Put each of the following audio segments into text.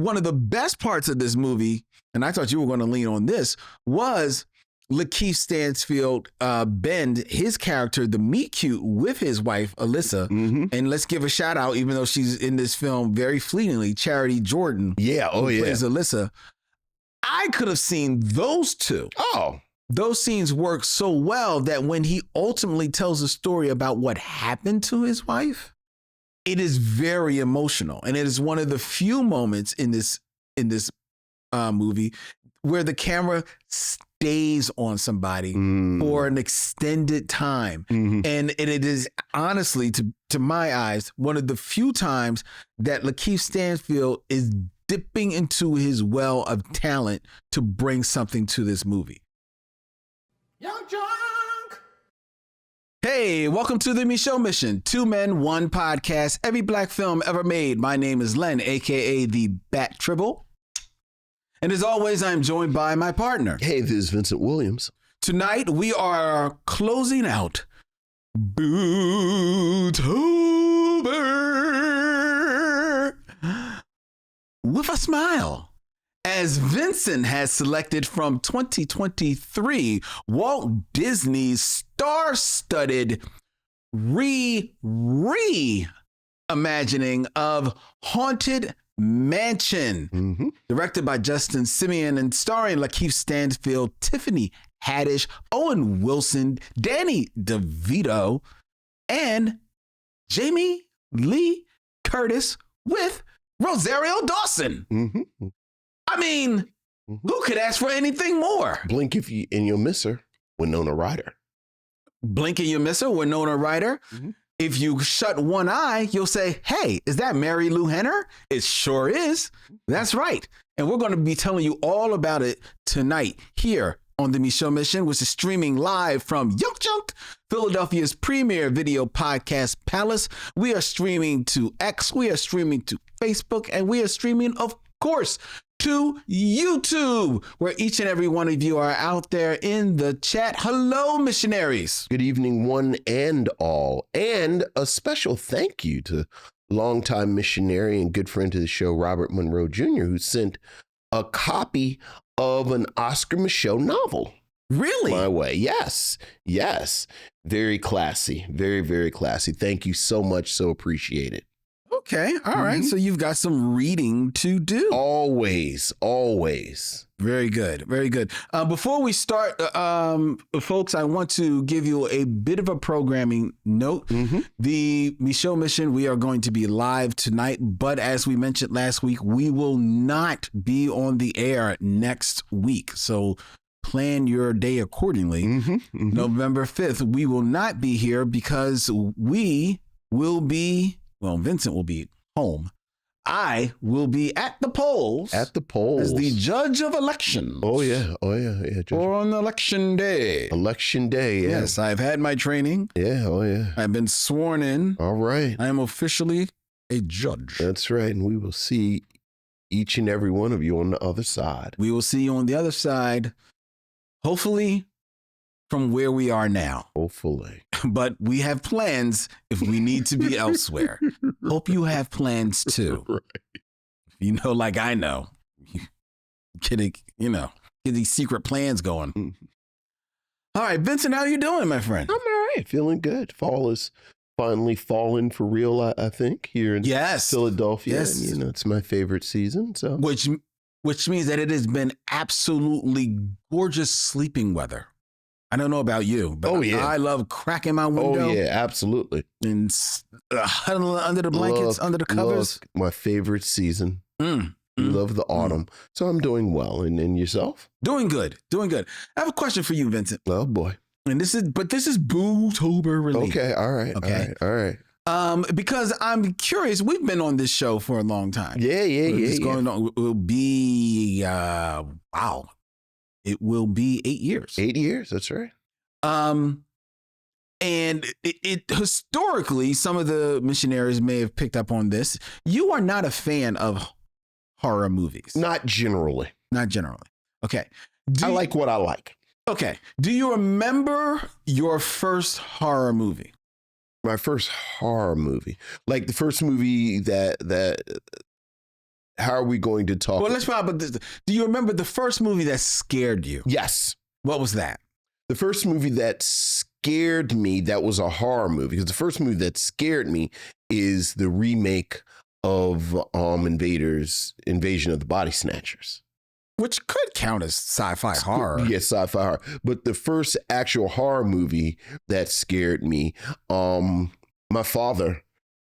one of the best parts of this movie, and I thought you were going to lean on this, was LaKeith Stanfield bend his character, the meet cute, with his wife, Alyssa. Mm-hmm. And let's give a shout out, even though she's in this film very fleetingly, Charity Jordan. Yeah. Oh, who yeah. plays Alyssa. I could have seen those two. Oh. Those scenes work so well that when he ultimately tells a story about what happened to his wife, it is very emotional. And it is one of the few moments in this movie where the camera stays on somebody for an extended time. Mm-hmm. And it is honestly, to my eyes, one of the few times that LaKeith Stanfield is dipping into his well of talent to bring something to this movie. YUNKJunk! Hey, welcome to the Micheaux Mission, 2 men, 1 podcast, every black film ever made. My name is Len, aka the Bat Tribble. And as always, I'm joined by my partner. Hey, this is Vincent Williams. Tonight, we are closing out Bootober with a smile, as Vincent has selected from 2023 Walt Disney's star-studded reimagining of Haunted Mansion, directed by Justin Simien and starring LaKeith Stanfield, Tiffany Haddish, Owen Wilson, Danny DeVito, and Jamie Lee Curtis with Rosario Dawson. Mm-hmm. I mean, who could ask for anything more? Blink if you and you'll miss her, Winona Ryder. Blink and you miss her, Winona Ryder. Mm-hmm. If you shut one eye, you'll say, hey, is that Mary Lou Henner? It sure is. That's right. And we're going to be telling you all about it tonight here on the Micheaux Mission, which is streaming live from YUNKJunk, Philadelphia's premier video podcast palace. We are streaming to X, we are streaming to Facebook, and we are streaming, of course, to YouTube, where each and every one of you are out there in the chat. Hello, missionaries. Good evening, one and all. And a special thank you to longtime missionary and good friend to the show, Robert Monroe Jr., who sent a copy of an Oscar Micheaux novel. Really? My way. Yes. Yes. Very classy. Very, very classy. Thank you so much. So appreciate it. Okay. All right. So you've got some reading to do. Always. Always. Very good. Very good. Before we start, folks, I want to give you a bit of a programming note. The Micheaux Mission, we are going to be live tonight, but as we mentioned last week, we will not be on the air next week. So plan your day accordingly. November 5th, we will not be here because we will be, well, Vincent will be home. I will be at the polls. At the polls. As the judge of elections. Oh, yeah. Oh, yeah. Yeah. Judge. Or on election day. Election day. Yeah. Yes, I've had my training. Yeah. Oh, yeah. I've been sworn in. All right. I am officially a judge. That's right. And we will see each and every one of you on the other side. We will see you on the other side, hopefully from where we are now. Hopefully. But we have plans if we need to be elsewhere. Hope you have plans too. Right. You know, like I know. Get these secret plans going. All right, Vincent, how you doing, my friend? I'm all right. Feeling good. Fall is finally fallen for real, I think, here in Philadelphia. Yes. And, it's my favorite season. So Which means that it has been absolutely gorgeous sleeping weather. I don't know about you, but I love cracking my window. Oh, yeah, absolutely. And huddling under the blankets, under the covers. My favorite season. Love the autumn. So I'm doing well. And yourself? Doing good. I have a question for you, Vincent. Oh, boy. And this is Bootober related. Okay. All right. Okay. All right. Because I'm curious, we've been on this show for a long time. Yeah. Going on, it will be, it will be 8 years. 8 years. That's right. And it historically, some of the missionaries may have picked up on this. You are not a fan of horror movies. Not generally. Okay. I like what I like. Okay. Do you remember your first horror movie? My first horror movie, like the first movie that how are we going to talk? Well, let's talk about this. Do you remember the first movie that scared you? Yes. What was that? The first movie that scared me, that was a horror movie, because the first movie that scared me is the remake of Invasion of the Body Snatchers. Which could count as sci-fi horror. Yes, sci-fi horror. But the first actual horror movie that scared me, my father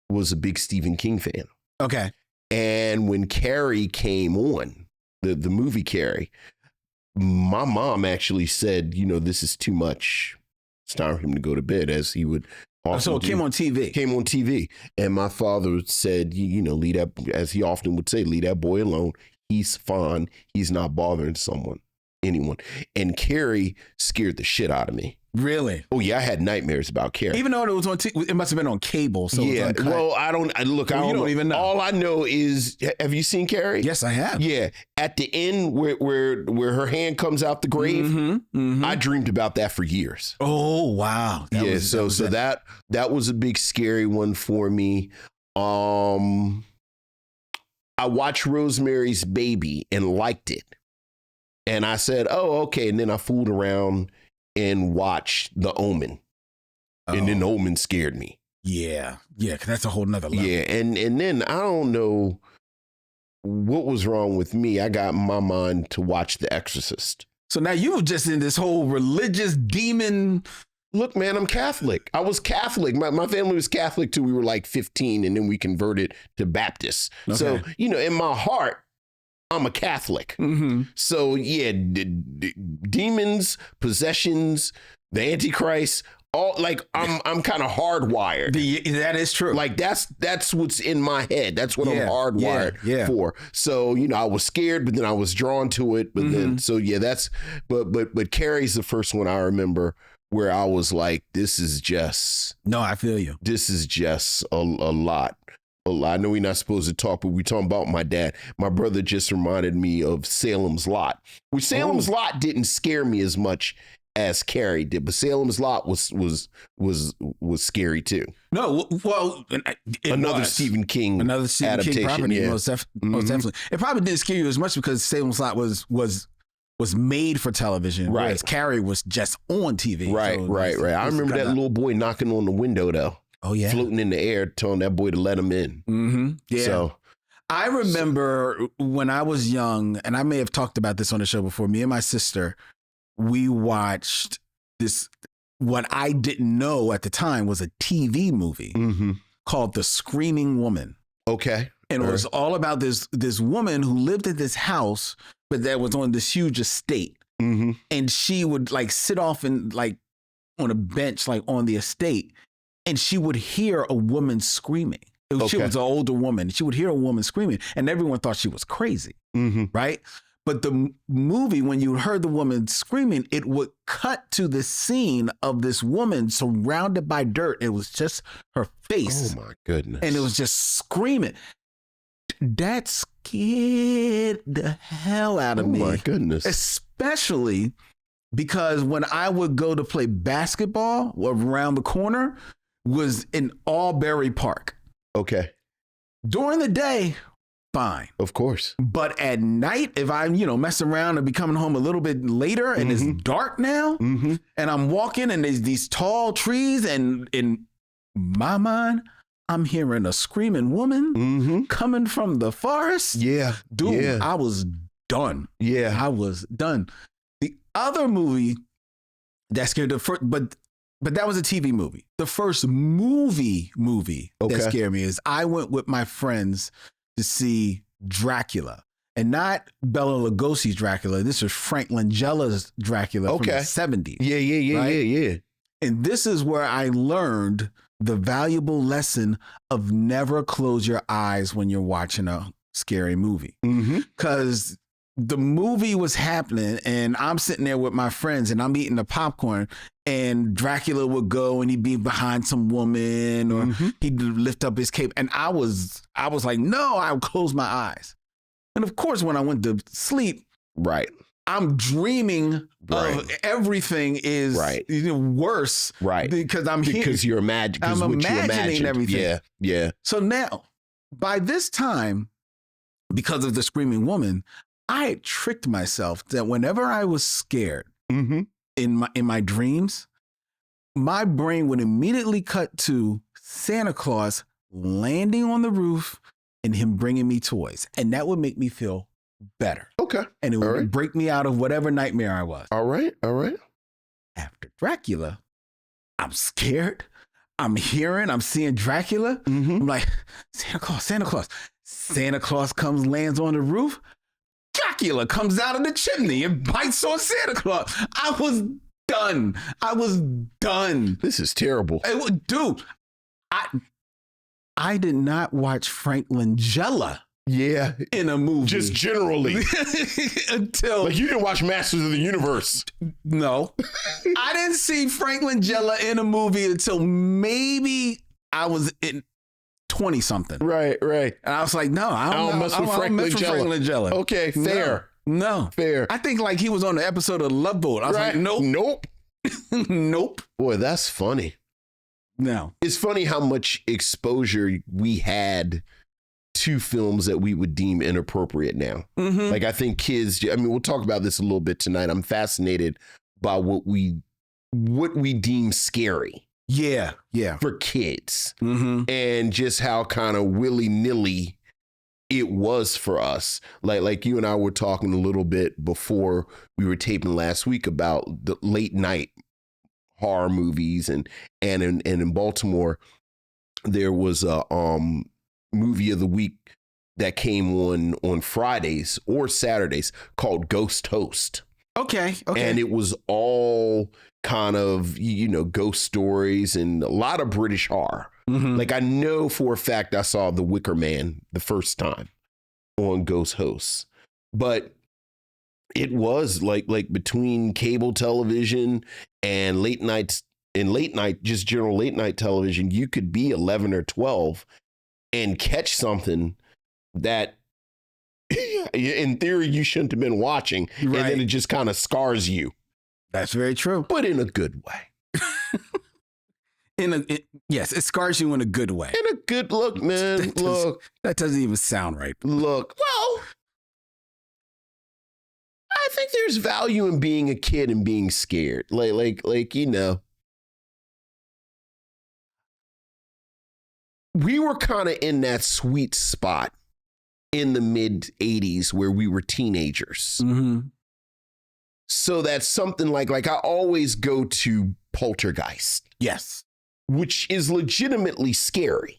was a big Stephen King fan. Okay. And when Carrie came on, the movie Carrie, my mom actually said, this is too much. It's time for him to go to bed, as he would often So it do. came on TV. Came on TV. And my father said, leave that, as he often would say, leave that boy alone. He's fine. He's not bothering anyone. And Carrie scared the shit out of me. Really? Oh yeah, I had nightmares about Carrie. Even though it was on, it must have been on cable. So yeah. It was Well, I don't even know. All I know is, have you seen Carrie? Yes, I have. Yeah. At the end, where her hand comes out the grave, I dreamed about that for years. Oh wow. That was a big scary one for me. I watched Rosemary's Baby and liked it. And I said, oh, okay. And then I fooled around and watched The Omen. And then The Omen scared me. Yeah. Yeah, because that's a whole nother level. Yeah. And then I don't know what was wrong with me. I got my mind to watch The Exorcist. So now you were just in this whole religious demon. Look, man, I'm Catholic. I was Catholic. My family was Catholic till we were like 15, and then we converted to Baptist. Okay. So, in my heart, I'm a Catholic. Mm-hmm. So, yeah, demons, possessions, the Antichrist, all like I'm kind of hardwired. That is true. Like that's what's in my head. That's what I'm hardwired for. So, I was scared, but then I was drawn to it. But then, so yeah, but Carrie's the first one I remember where I was like, this is just. No, I feel you. This is just a lot. I know we're not supposed to talk, but we're talking about my dad. My brother just reminded me of Salem's Lot. Which Salem's Lot didn't scare me as much as Carrie did, but Salem's Lot was scary too. No, well, another Stephen King adaptation. Property, most definitely. It probably didn't scare you as much because Salem's Lot was made for television, right? Whereas Carrie was just on TV. Right. I remember that little boy knocking on the window though. Oh yeah, floating in the air, telling that boy to let him in. Mm-hmm. Yeah. So I remember when I was young, and I may have talked about this on the show before. Me and my sister, we watched this. What I didn't know at the time was a TV movie called The Screaming Woman. Okay. And it was all about this woman who lived at this house, but that was on this huge estate. Mm-hmm. And she would like sit off and like on a bench, like on the estate, and she would hear a woman screaming. She was an older woman. She would hear a woman screaming, and everyone thought she was crazy, right? But the movie, when you heard the woman screaming, it would cut to the scene of this woman surrounded by dirt. It was just her face. Oh my goodness. And it was just screaming. That scared the hell out of me. Oh my goodness. Especially because when I would go to play basketball around the corner was in Albury Park. Okay. During the day, fine. Of course. But at night, if I'm, mess around and be coming home a little bit later and it's dark now and I'm walking and there's these tall trees and in my mind, I'm hearing a screaming woman coming from the forest. Yeah. Dude, yeah. I was done. Yeah. I was done. The other movie that scared the first, but that was a TV movie. The first movie that scared me is I went with my friends to see Dracula. And not Bela Lugosi's Dracula. This was Frank Langella's Dracula from the 70s. Yeah. And this is where I learned the valuable lesson of never close your eyes when you're watching a scary movie. Because the movie was happening and I'm sitting there with my friends and I'm eating the popcorn and Dracula would go and he'd be behind some woman or he'd lift up his cape. And I was like, no, I'll close my eyes. And of course, when I went to sleep, I'm dreaming of everything is worse, because you're imagining everything. Yeah. So now, by this time, because of the screaming woman, I had tricked myself that whenever I was scared in my dreams, my brain would immediately cut to Santa Claus landing on the roof and him bringing me toys. And that would make me feel better. Okay. And it would break me out of whatever nightmare I was. All right. After Dracula, I'm scared. I'm seeing Dracula. I'm like, Santa Claus. Santa Claus comes, lands on the roof. Dracula comes out of the chimney and bites on Santa Claus. I was done. This is terrible. Dude, I did not watch Frank Langella in a movie. Just generally. Until... Like, you didn't watch Masters of the Universe. No. I didn't see Frank Langella in a movie until maybe I was in 20-something. Right. And I was like, no, I don't mess with Frank Langella. Okay, fair. No. Fair. I think like he was on the episode of Love Boat. I was like, nope. Nope. Boy, that's funny. No. It's funny how much exposure we had to films that we would deem inappropriate now. Like, I think kids, I mean, we'll talk about this a little bit tonight. I'm fascinated by what we deem scary. Yeah. For kids. And just how kind of willy-nilly it was for us. Like you and I were talking a little bit before we were taping last week about the late night horror movies, and in Baltimore there was a movie of the week that came on Fridays or Saturdays called Ghost Host. Okay. And it was all kind of, ghost stories and a lot of British horror. Like, I know for a fact I saw The Wicker Man the first time on Ghost Hosts, but it was like between cable television and just general late night television, you could be 11 or 12 and catch something that in theory you shouldn't have been watching. Right. And then it just kind of scars you. That's very true. But in a good way. Yes, it scars you in a good way. In a good look, man. That doesn't even sound right. Look, well, I think there's value in being a kid and being scared. Like, we were kind of in that sweet spot in the mid 80s where we were teenagers. So that's something like I always go to Poltergeist. Yes. Which is legitimately scary.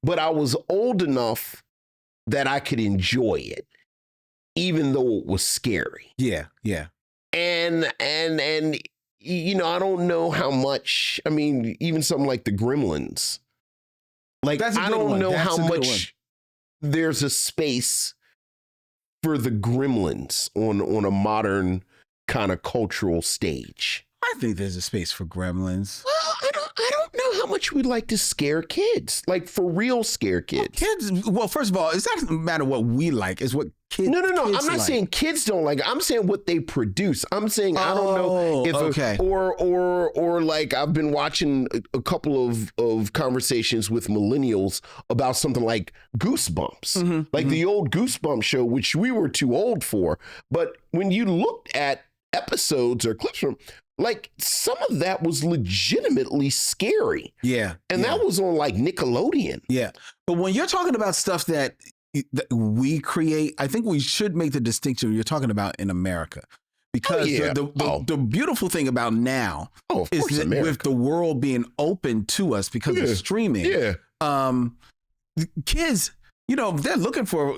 But I was old enough that I could enjoy it, even though it was scary. Yeah. And I don't know how much, I mean, even something like the Gremlins. Like, I don't know how much there's a space for the Gremlins on a modern kind of cultural stage. I think there's a space for Gremlins. Well, I don't know how much we'd like to scare kids, like for real scare kids. Well, first of all, it doesn't matter what we like. It's what kids. No. I'm not saying kids don't like it. I'm saying what they produce. I'm saying I don't know if or like I've been watching a couple of conversations with millennials about something like Goosebumps, like the old Goosebumps show, which we were too old for. But when you looked at episodes or clips from, like, some of that was legitimately scary. Yeah. And that was on like Nickelodeon. Yeah. But when you're talking about stuff that we create, I think we should make the distinction you're talking about in America. Because the beautiful thing about now is that with the world being open to us because of streaming, kids, they're looking for,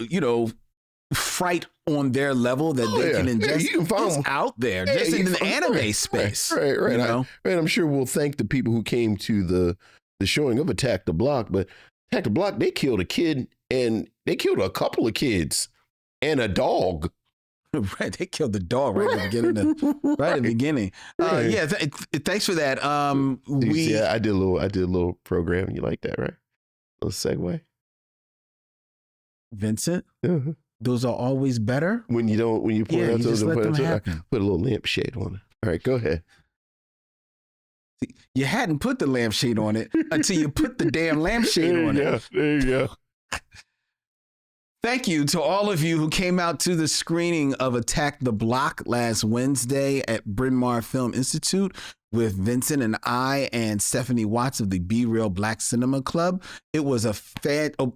fright on their level that they can ingest. You can find them out there, just in the anime space. Right. I'm sure we'll thank the people who came to the showing of Attack the Block, but Attack the Block, they killed a kid and they killed a couple of kids and a dog. Right, they killed the dog right at the beginning. Thanks for that. I did a little program. You like that, right? A little segue. Vincent. Those are always better when you pour it out. Just let them happen. Put a little lampshade on it. All right, go ahead. See, you hadn't put the lampshade on it until you put the damn lampshade on it. There you go. Thank you to all of you who came out to the screening of Attack the Block last Wednesday at Bryn Mawr Film Institute with Vincent and I and Stephanie Watts of the Be Real Black Cinema Club. It was a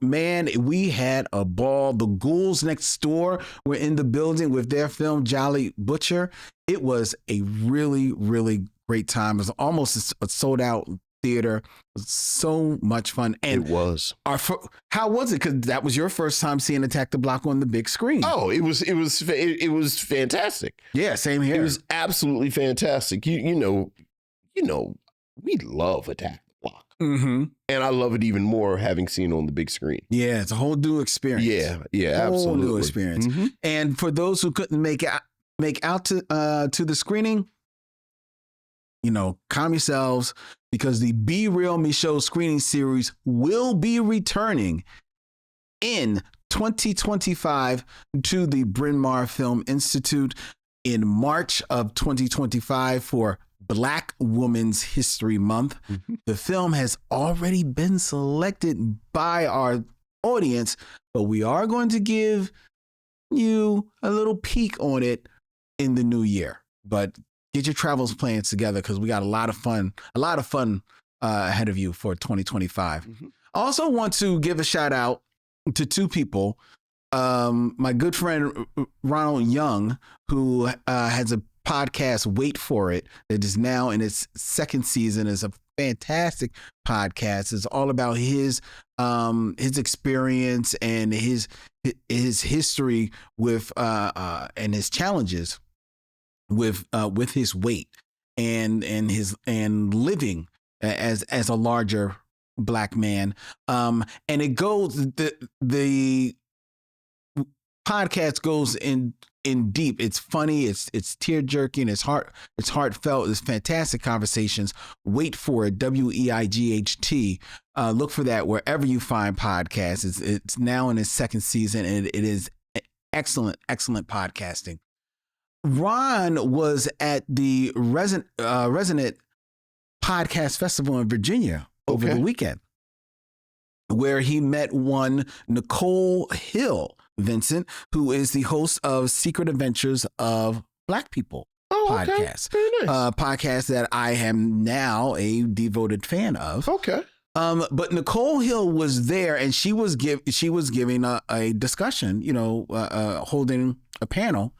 man, we had a ball. The Ghouls Next Door were in the building with their film Jolly Butcher. It was a really, really great time. It was almost a sold out theater. It was so much fun. And it was. How was it? Because that was your first time seeing Attack the Block on the big screen. Oh, it was fantastic. Yeah, same here. It was absolutely fantastic. You know, we love Attack the Block, and I love it even more having seen it on the big screen. Yeah, it's a whole new experience. Yeah, absolutely, whole new experience. And for those who couldn't make out to the screening, calm yourselves, because the Be Real Micheaux screening series will be returning in 2025 to the Bryn Mawr Film Institute in March of 2025 for Black Women's History Month. The film has already been selected by our audience, but we are going to give you a little peek on it in the new year. But get your travels plans together, because we got a lot of fun ahead of you for 2025. I also want to give a shout out to two people. My good friend Ronald Young, who has a podcast, Wait For It, that is now in its second season. Is a fantastic podcast. It's all about his experience and his history with and his challenges with his weight and living as a larger Black man. And it goes, the podcast goes in deep. It's funny, it's tear jerking, it's heartfelt, it's fantastic conversations. Wait For It, WEIGHT. Look for that wherever you find podcasts. It's now in its second season, and it is excellent podcasting. Ron was at the Resonant Podcast Festival in Virginia over the weekend, where he met one Nicole Hill, Vincent, who is the host of Secret Adventures of Black People podcast. Very nice. Podcast that I am now a devoted fan of. But Nicole Hill was there, and she was giving a discussion, holding a panel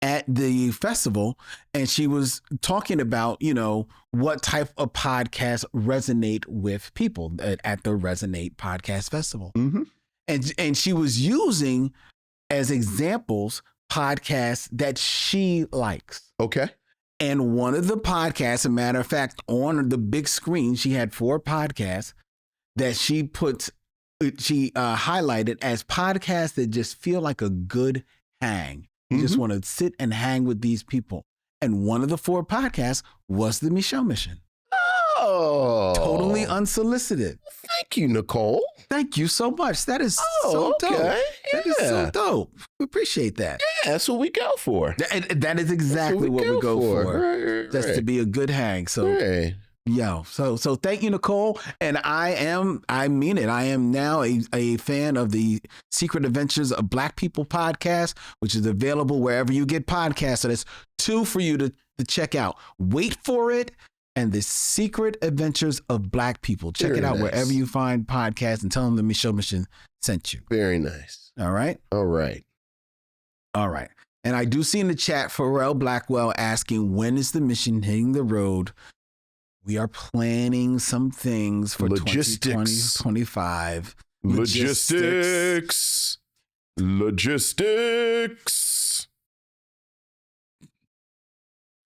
at the festival, and she was talking about, what type of podcasts resonate with people at the Resonate Podcast Festival. And she was using as examples podcasts that she likes. And one of the podcasts, a matter of fact, on the big screen, she had 4 podcasts that she highlighted as podcasts that just feel like a good hang. You just want to sit and hang with these people. And one of the 4 podcasts was the Micheaux Mission. Oh. Totally unsolicited. Thank you, Nicole. Thank you so much. That is so dope. Yeah. That is so dope. We appreciate that. Yeah, that's what we go for. That is exactly what we go for. Right. Just to be a good hang. So, so thank you, Nicole. And I mean it. I am now a fan of the Secret Adventures of Black People podcast, which is available wherever you get podcasts. So there's 2 for you to check out. Wait For It and the Secret Adventures of Black People. Check it out wherever you find podcasts, and tell them the Micheaux Mission sent you. Very nice. All right. And I do see in the chat Pharrell Blackwell asking, when is the mission hitting the road? We are planning some things for 2025. Logistics.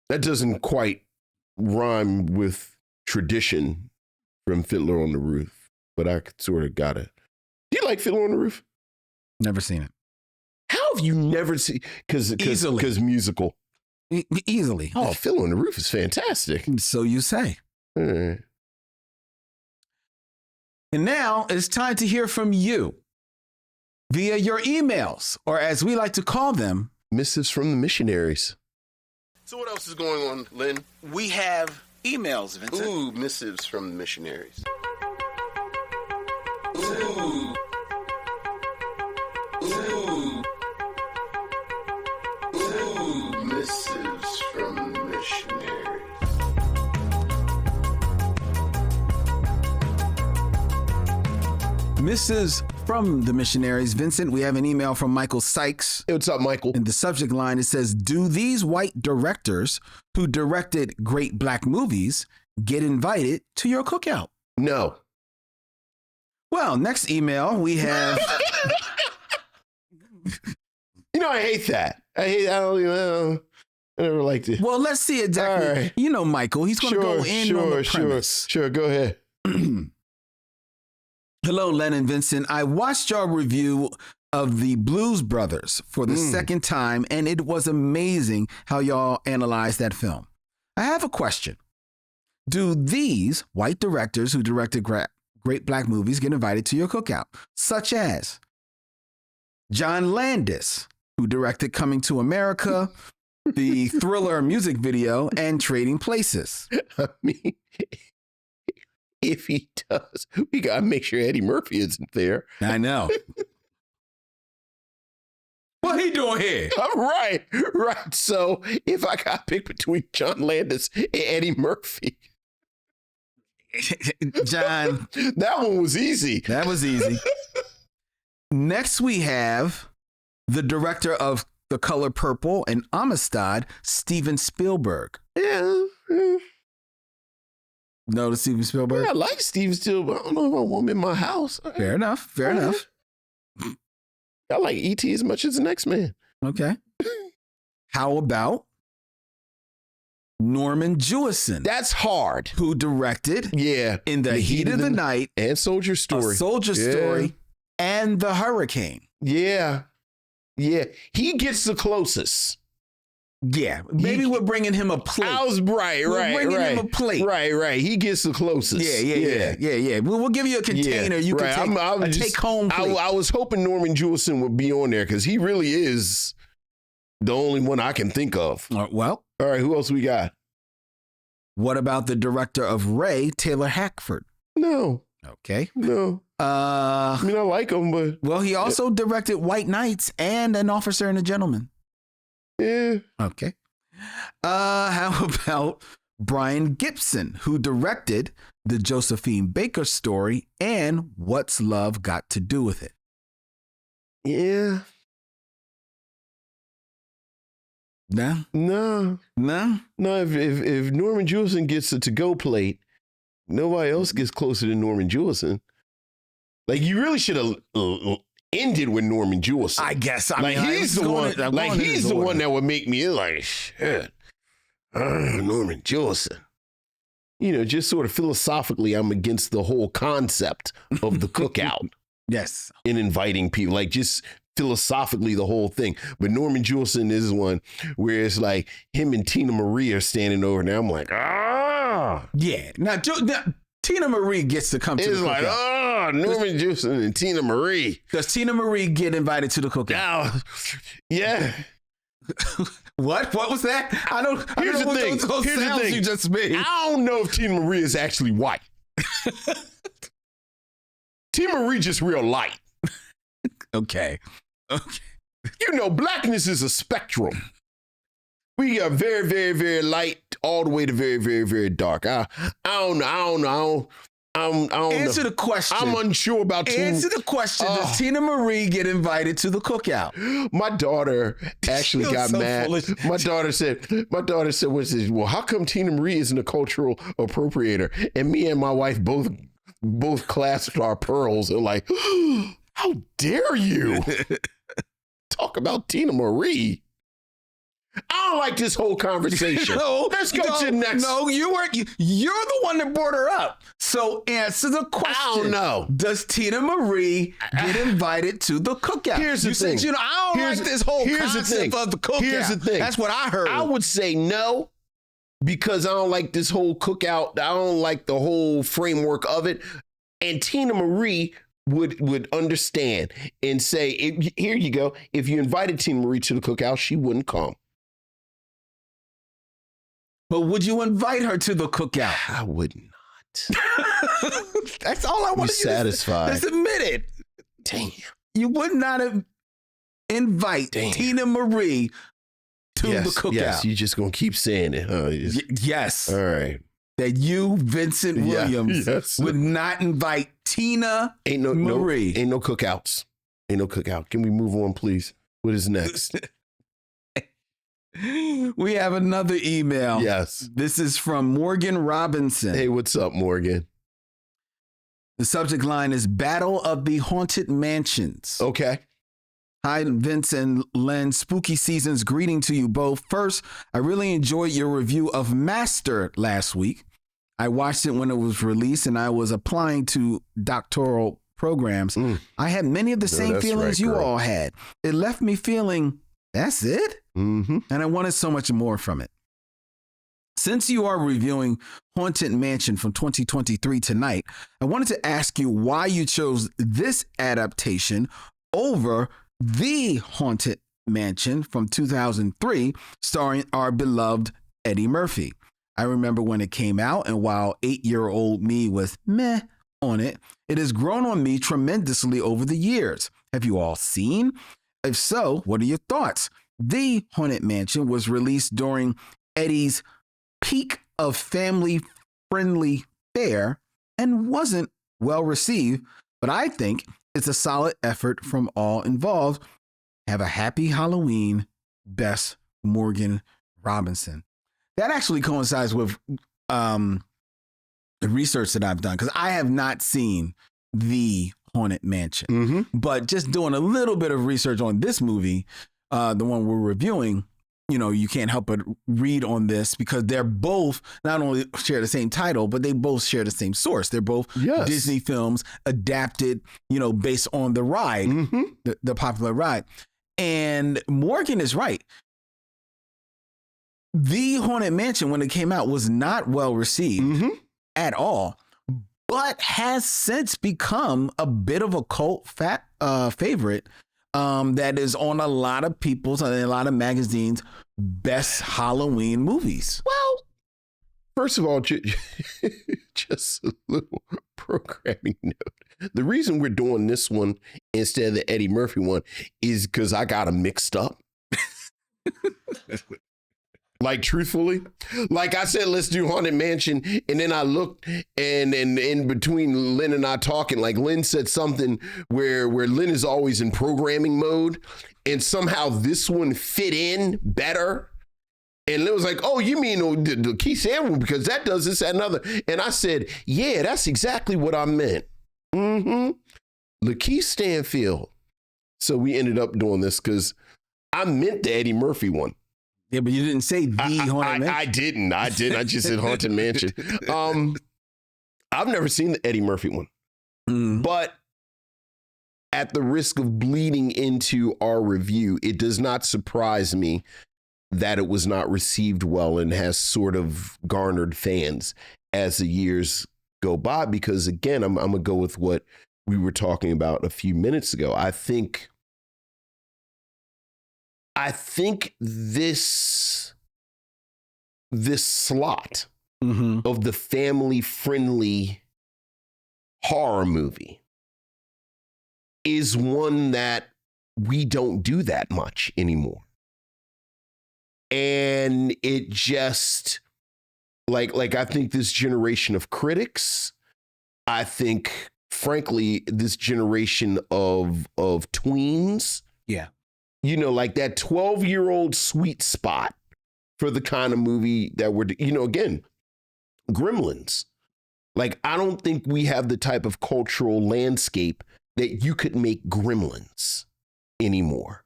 That doesn't quite rhyme with tradition from Fiddler on the Roof, but I sort of got it. Do you like Fiddler on the Roof? Never seen it. How have you never seen? Because musical. Easily. Oh, Fiddler on the Roof is fantastic. So you say. And now it's time to hear from you via your emails, or as we like to call them, Missives from the Missionaries. So what else is going on, Len? We have emails, Vincent. Ooh, Missives from the Missionaries. Ooh. Missives from the Missionaries. Missives from the Missionaries. Vincent, we have an email from Michael Sykes. Hey, what's up, Michael? In the subject line, it says, do these white directors who directed great black movies get invited to your cookout? No. Well, next email we have... I hate that. I never liked it. Well, let's see exactly. Right. You know, Michael, he's going to go in on the premise. Sure, go ahead. Hello, Len and Vincent. I watched your review of the Blues Brothers for the second time, and it was amazing how y'all analyzed that film. I have a question. Do these white directors who directed great black movies get invited to your cookout, such as John Landis, who directed Coming to America, the Thriller music video, and Trading Places? I mean, if he does, we got to make sure Eddie Murphy isn't there. I know. What he doing here? Right. So if I got picked between John Landis and Eddie Murphy. John. That one was easy. That was easy. Next, we have the director of The Color Purple and Amistad, Steven Spielberg. Yeah. No, to Steven Spielberg? Yeah, I like Steven Spielberg. I don't know if I want him in my house. Fair enough. Enough. I like E.T. as much as the next man. Okay. How about Norman Jewison? That's hard. Who directed In the Heat of the Night and Soldier Story. A Soldier Story and The Hurricane. Yeah. He gets the closest. Yeah, maybe we're bringing him a plate. We're bringing him a plate. Right. He gets the closest. Yeah. We'll give you a container. You can take home plate. I was hoping Norman Jewison would be on there because he really is the only one I can think of. Well. All right, who else we got? What about the director of Ray, Taylor Hackford? No. Okay. No. I mean, I like him, but... Well, he also directed White Knights and An Officer and a Gentleman. Yeah. Okay. How about Brian Gibson, who directed the Josephine Baker Story and What's Love Got to Do with It? Yeah. No. If Norman Jewison gets a to-go plate, nobody else gets closer than Norman Jewison. Like, you really should have ended with Norman Jewison. I guess. He's the one that would make me like, shit. Norman Jewison. Just sort of philosophically, I'm against the whole concept of the cookout. Yes. In inviting people, like just philosophically the whole thing. But Norman Jewison is one where it's like him and Tina Marie are standing over there. I'm like, Yeah. Now Tina Marie gets to come to the cookout. It's like, Norman Jewison and Tina Marie. Does Tina Marie get invited to the cookout? Yeah. What? What was that? I don't know what those sounds you just made. I don't know if Tina Marie is actually white. Tina Marie just real light. Okay. Blackness is a spectrum. We got very, very, very light all the way to very, very, very dark. I don't know. Answer the question. I'm unsure about Answer the question. Does Tina Marie get invited to the cookout? My daughter actually got mad. Foolish. My daughter said, well, how come Tina Marie isn't a cultural appropriator? And me and my wife both clasped our pearls and like, how dare you talk about Tina Marie? I don't like this whole conversation. Let's go to the next. No, you weren't. You're the one that brought her up. So answer the question. I don't know. Does Tina Marie get invited to the cookout? Here's the thing. Said, I don't like this whole concept of the cookout. Here's the thing. That's what I heard. I would say no, because I don't like this whole cookout. I don't like the whole framework of it. And Tina Marie would understand and say, here you go. If you invited Tina Marie to the cookout, she wouldn't come. But would you invite her to the cookout? I would not. That's all I want to satisfied. Just admit it. Damn. You would not have. invite Tina Marie to the cookout. Yes, you're just going to keep saying it, huh? Yes. All right. That you, Vincent Williams, would not invite Tina Marie. Ain't no cookouts. Ain't no cookout. Can we move on, please? What is next? We have another email. Yes. This is from Morgan Robinson. Hey, what's up, Morgan? The subject line is Battle of the Haunted Mansions. Okay. Hi, Vince and Len. Spooky season's greeting to you both. First, I really enjoyed your review of Master last week. I watched it when it was released and I was applying to doctoral programs. I had many of the same feelings you all had. It left me feeling, that's it? Mm-hmm. And I wanted so much more from it. Since you are reviewing Haunted Mansion from 2023 tonight, I wanted to ask you why you chose this adaptation over The Haunted Mansion from 2003, starring our beloved Eddie Murphy. I remember when it came out, and while 8-year-old me was meh on it, it has grown on me tremendously over the years. Have you all seen? If so, what are your thoughts? The Haunted Mansion was released during Eddie's peak of family-friendly fare and wasn't well received, but I think it's a solid effort from all involved. Have a happy Halloween. Best, Morgan Robinson. That actually coincides with the research that I've done, because I have not seen The Haunted Mansion, but just doing a little bit of research on this movie, the one we're reviewing, you know, you can't help but read on this because they're both not only share the same title, but they both share the same source. They're both Disney films adapted, you know, based on the ride, the popular ride. And Morgan is right. The Haunted Mansion, when it came out, was not well received at all, but has since become a bit of a cult favorite that is on a lot of people's, a lot of magazines' best Halloween movies. Well, first of all, just a little programming note. The reason we're doing this one instead of the Eddie Murphy one is because I got them mixed up. Like, truthfully, like I said, let's do Haunted Mansion. And then I looked and in between Len and I talking, like Len said something where Len is always in programming mode. And somehow this one fit in better. And Len was like, oh, you mean the LaKeith Stanfield, because that does this, that, and other. And I said, yeah, that's exactly what I meant. LaKeith Stanfield. So we ended up doing this because I meant the Eddie Murphy one. Yeah, but you didn't say The Haunted Mansion. I didn't. I just said Haunted Mansion. I've never seen the Eddie Murphy one. But at the risk of bleeding into our review, it does not surprise me that it was not received well and has sort of garnered fans as the years go by. Because again, I'm going to go with what we were talking about a few minutes ago. I think this slot of the family-friendly horror movie is one that we don't do that much anymore. And it just, like I think this generation of critics, I think, frankly, this generation of tweens, you know, like that 12-year-old sweet spot for the kind of movie that we're, you know, again, Gremlins. Like, I don't think we have the type of cultural landscape that you could make Gremlins anymore.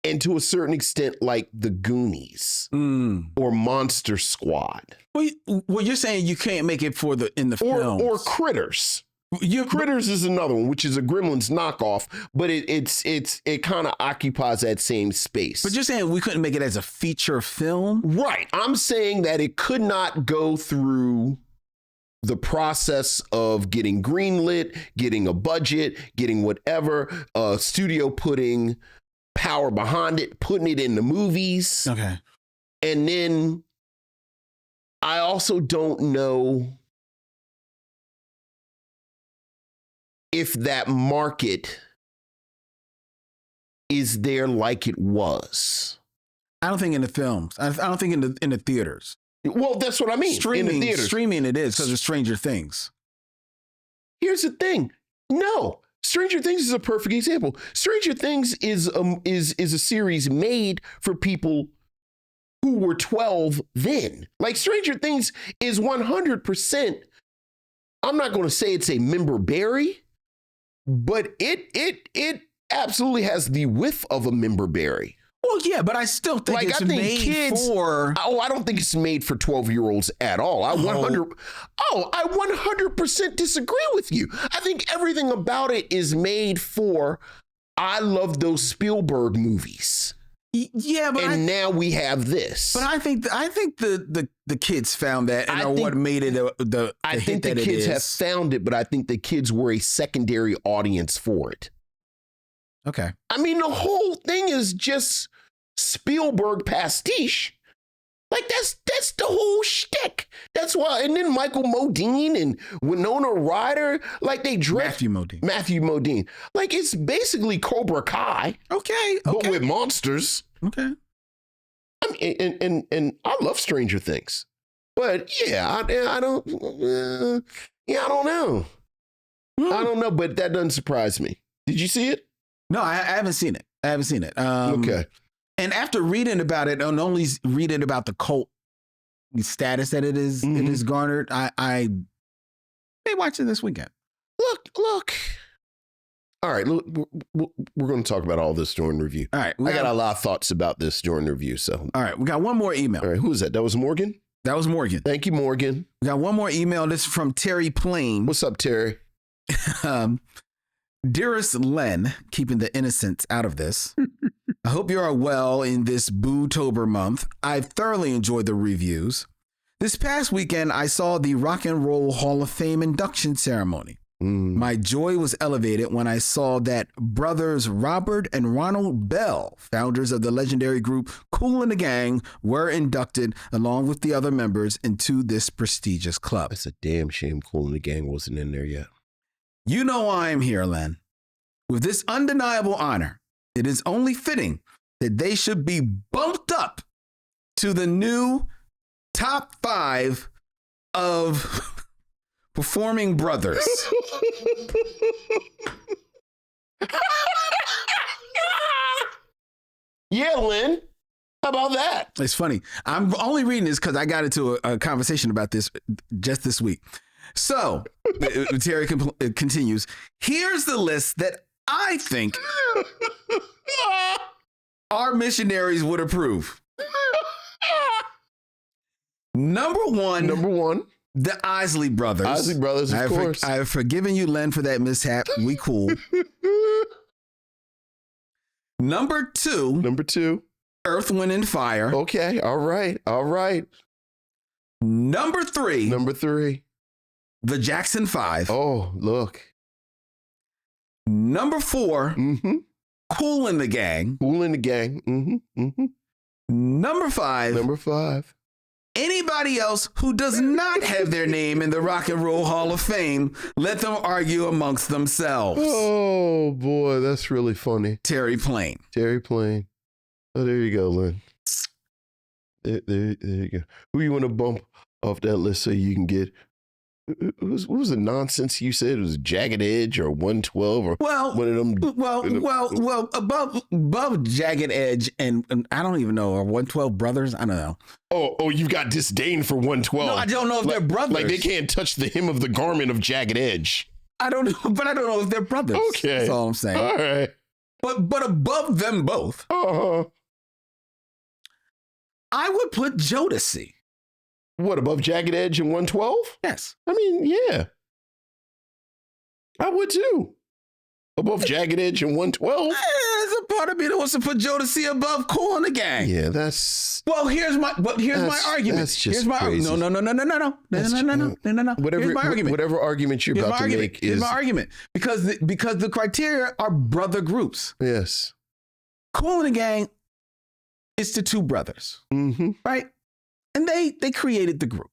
And to a certain extent, like the Goonies or Monster Squad. Well, you're saying you can't make it for in the film. Or Critters. Critters is another one, which is a Gremlins knockoff, but it kind of occupies that same space. But you're saying we couldn't make it as a feature film? Right. I'm saying that it could not go through the process of getting greenlit, getting a budget, getting whatever, studio putting power behind it, putting it in the movies. Okay. And then I also don't know if that market is there like it was? I don't think in the films. I don't think in the theaters. Well, that's what I mean. In the theaters. Streaming it is because of Stranger Things. Here's the thing. No, Stranger Things is a perfect example. Stranger Things is a series made for people who were 12 then. Like Stranger Things is 100%. I'm not going to say it's a member berry, but it absolutely has the whiff of a member berry. Well, yeah, but I still think Like, it's I think made kids, for. Oh, I don't think it's made for 12-year-olds at all. I 100% disagree with you. I think everything about it is made for. I love those Spielberg movies. Yeah, but now we have this. But I think the kids found that and are what made it the I hit think the that kids it is. have found it, but I think the kids were a secondary audience for it. Okay. I mean, the whole thing is just Spielberg pastiche. Like that's the whole shtick. That's why. And then Michael Modine and Winona Ryder, like they dress Matthew Modine. Like it's basically Cobra Kai. Okay. But with monsters. Okay. I mean, and I love Stranger Things, but yeah, I don't. I don't know. I don't know, but that doesn't surprise me. Did you see it? No, I haven't seen it. Okay. And after reading about it, and only reading about the cult status that it is garnered, I may watch it this weekend. Look. All right, look, we're going to talk about all this during review. All right. I got a lot of thoughts about this during review. So, all right, we got one more email. All right, who is that? That was Morgan? That was Morgan. Thank you, Morgan. We got one more email. This is from Terry Plain. What's up, Terry? Dearest Len, keeping the innocents out of this. I hope you are well in this Boo-tober month. I've thoroughly enjoyed the reviews. This past weekend, I saw the Rock and Roll Hall of Fame induction ceremony. My joy was elevated when I saw that brothers Robert and Ronald Bell, founders of the legendary group Kool and the Gang, were inducted along with the other members into this prestigious club. It's a damn shame Kool and the Gang wasn't in there yet. You know why I'm here, Len. With this undeniable honor, it is only fitting that they should be bumped up to the new top 5 of performing brothers. Yeah, Lynn. How about that? It's funny. I'm only reading this because I got into a conversation about this just this week. So, Terry continues. Here's the list that I think our missionaries would approve. Number one. The Isley Brothers. Isley Brothers, of course. I have forgiven you, Len, for that mishap. We cool. Number two. Earth, Wind, and Fire. Okay. All right. Number three. The Jackson 5. Oh, look. Number 4. Kool and the Gang. Number 5. Anybody else who does not have their name in the Rock and Roll Hall of Fame, let them argue amongst themselves. Oh, boy, that's really funny. Terry Plain. Oh, there you go, Lynn. There you go. Who you want to bump off that list so you can get? What was the nonsense you said? It was Jagged Edge or 112 or one of them? Well, above Jagged Edge and I don't even know, or 112 Brothers? I don't know. Oh, you've got disdain for 112. No, I don't know if they're brothers. Like they can't touch the hem of the garment of Jagged Edge. I don't know, but I don't know if they're brothers. Okay. That's all I'm saying. All right. But above them both, I would put Jodeci. What, above Jagged Edge and 112? Yes. I mean, yeah. I would too. Above Jagged Edge and 112? There's a part of me that wants to put Jodeci above Kool and the Gang. Yeah, that's... Well, here's my argument. That's just crazy. No. Here's my argument. Whatever argument you're about to make is... Here's my argument. Because the criteria are brother groups. Yes. Kool and the Gang is the two brothers. Right? And they created the group,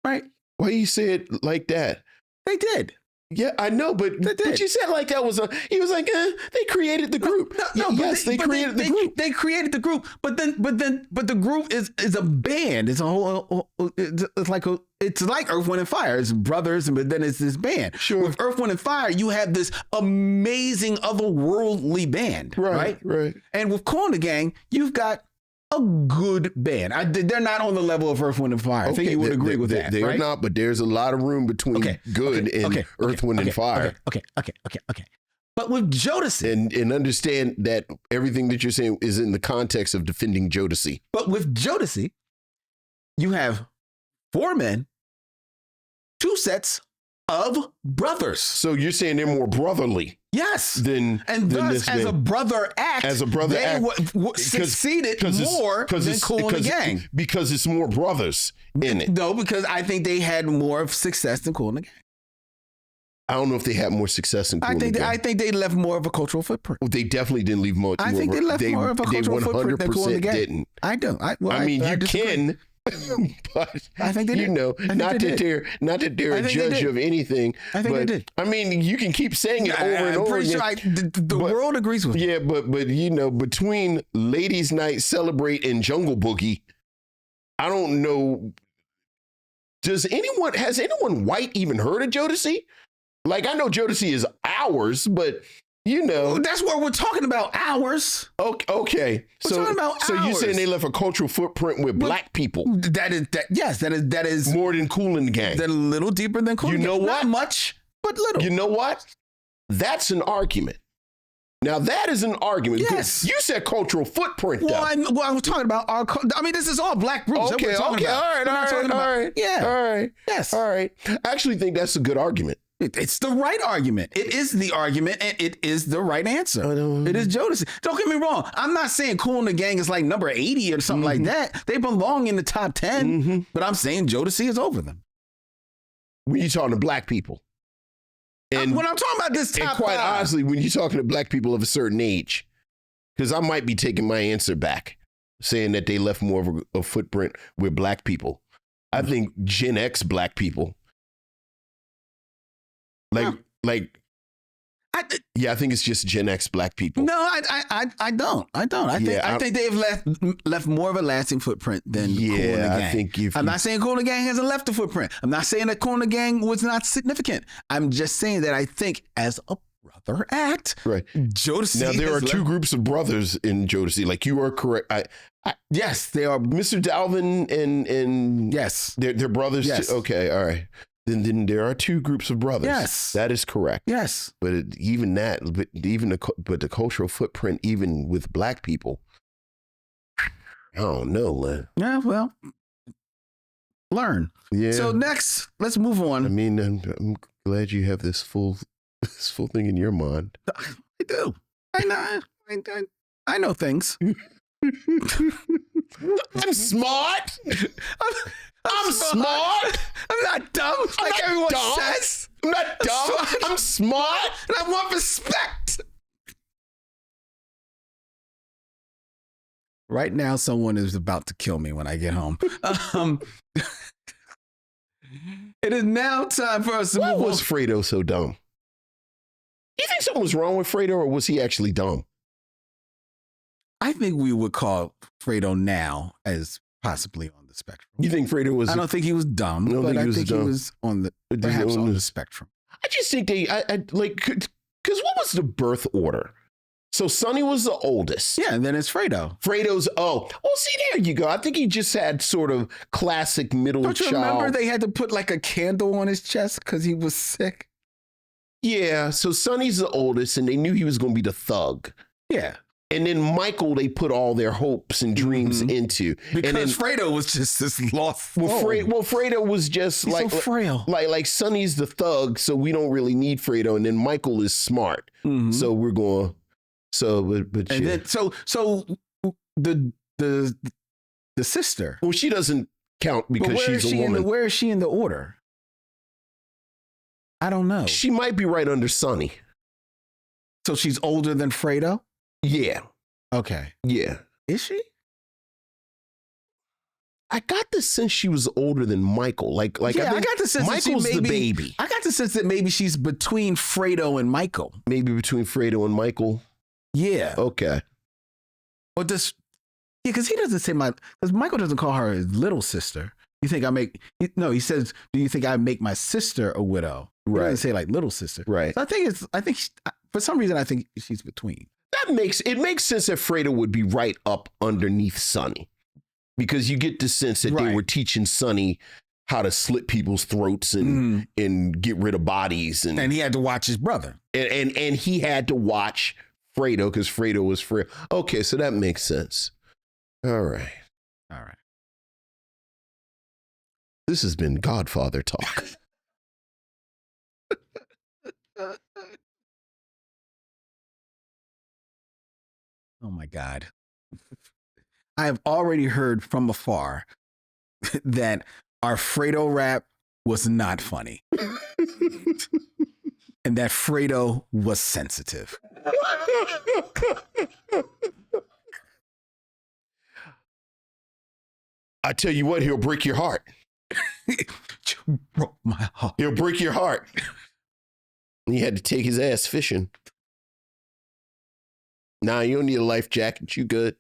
right? Why you say it like that? They did. Yeah, I know, but you said like that was he was like, they created the group. They created the group. They created the group, but the group is a band. It's a whole. It's like Earth, Wind and Fire. It's brothers, but then it's this band. Sure. With Earth, Wind and Fire, you have this amazing otherworldly band, right? And with Kool and the Gang, you've got a good band. They're not on the level of Earth, Wind and Fire. I think you would agree with that. They're not, but there's a lot of room between good and Earth, Wind and Fire. Okay. But with Jodeci, and understand that everything that you're saying is in the context of defending Jodeci. But with Jodeci, you have 4 men, 2 sets of brothers. So you're saying they're more brotherly. Yes. And thus, as a brother act, they succeeded more than Kool and the Gang. Because it's more brothers in it. No, because I think they had more success than Kool and the Gang. I don't know if they had more success than Kool and the Gang. I think they left more of a cultural footprint. Well, they definitely didn't leave more. I think they left more of a cultural footprint than Kool and the Gang. Didn't. I don't. You can. But I think they did. Not that they're a judge of anything. I think they did. I mean, you can keep saying it over and over again. The world agrees with you. Yeah, but between Ladies' Night, Celebrate, and Jungle Boogie, I don't know. Has anyone white even heard of Jodeci? Like, I know Jodeci is ours, but that's what we're talking about. Ours. Okay. We're talking about so you're saying they left a cultural footprint with black people? That is more than Kool and the Gang. That a little deeper than Kool and the Gang. You know what? Not much, but little. You know what? That's an argument. Now that is an argument. Yes. You said cultural footprint. Well, I was talking about this is all black groups. Okay. All right. Yeah. All right. Yes. All right. I actually think that's a good argument. It's the right argument. It is the argument, and it is the right answer. It is Jodeci. Don't get me wrong. I'm not saying Kool and the Gang is like number 80 or something like that. They belong in the top 10, but I'm saying Jodeci is over them. When you're talking to black people. And when I'm talking about this top 5. Quite honestly, when you're talking to black people of a certain age, because I might be taking my answer back, saying that they left more of a footprint with black people. I think Gen X black people. I think it's just Gen X black people. No, I don't. I think they've left more of a lasting footprint than Kool and the Gang. I'm not saying Kool and the Gang hasn't left a footprint. I'm not saying that Kool and the Gang was not significant. I'm just saying that I think as a brother act, right? Jodeci. Now there are 2 groups of brothers in Jodeci. Like, you are correct. Yes, they are. Mr. Dalvin and yes, they're brothers. Yes. Too? Okay, all right. Then there are 2 groups of brothers. Yes, that is correct. Yes, but the cultural footprint, even with black people, I don't know, Len. Yeah, well, learn. Yeah. So next, let's move on. I mean, I'm glad you have this full thing in your mind. I do. I know things. I'm smart. I'm smart. I'm not dumb like everyone says. I'm not dumb. I'm smart. And I want respect. Right now, someone is about to kill me when I get home. It is now time for us to move on. Why was Fredo so dumb? Do you think something was wrong with Fredo, or was he actually dumb? I think we would call Fredo now as possibly on the spectrum. You think Fredo was? I don't think he was dumb, but I think he was on the perhaps on the spectrum. I just think because what was the birth order? So Sonny was the oldest. Yeah, and then it's Fredo. Fredo's see, there you go. I think he just had sort of classic middle child. Don't you remember they had to put like a candle on his chest because he was sick? Yeah, so Sonny's the oldest, and they knew he was going to be the thug. Yeah. And then Michael, they put all their hopes and dreams into. Because Fredo was just this lost. Fredo was just He's so frail. Like Sonny's the thug, so we don't really need Fredo. And then Michael is smart, so we're going. But and then so the sister. Well, she doesn't count because she's a woman. Where is she in the order? I don't know. She might be right under Sonny. So she's older than Fredo? Yeah. Okay. Yeah. Is she? I got the sense she was older than Michael. Like yeah, I got the sense Michael's that she the baby. I got the sense that maybe she's between Fredo and Michael. Maybe between Fredo and Michael. Yeah. Okay. Or just because he doesn't say because Michael doesn't call her his little sister. You think he says, do you think I make my sister a widow? He doesn't say like little sister. Right. So I think for some reason, I think she's between. It makes sense that Fredo would be right up underneath Sonny, because you get the sense that they were teaching Sonny how to slit people's throats and get rid of bodies. And he had to watch his brother. And he had to watch Fredo because Fredo was Fredo. Okay, so that makes sense. All right. This has been Godfather Talk. Oh my God. I have already heard from afar that our Fredo rap was not funny. And that Fredo was sensitive. I tell you what, he'll break your heart. You broke my heart. He'll break your heart. He had to take his ass fishing. Nah, you don't need a life jacket. You good.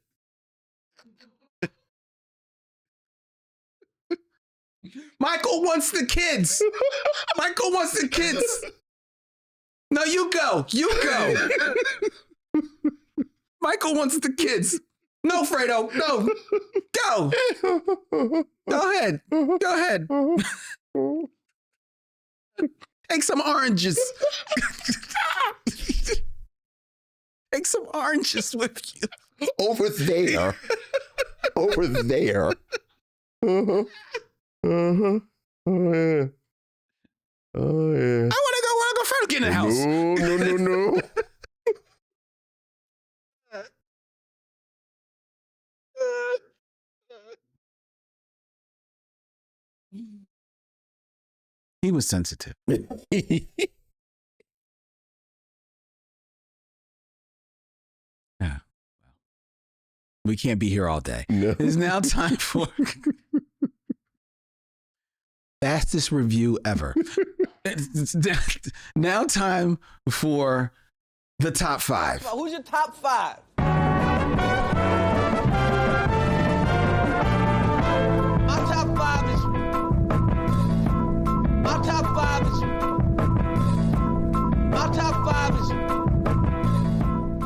Michael wants the kids. Michael wants the kids. No, you go. You go. Michael wants the kids. No, Fredo. No. Go. Go ahead. Go ahead. Take some oranges. Take some oranges with you. Over there. Over there. Uh-huh. Uh-huh. Oh, yeah. Oh, yeah. I want to go Fredo, get in the house. No. He was sensitive. Yeah. We can't be here all day. No. It's now time for fastest review ever. It's now time for the top 5. Who's your top 5?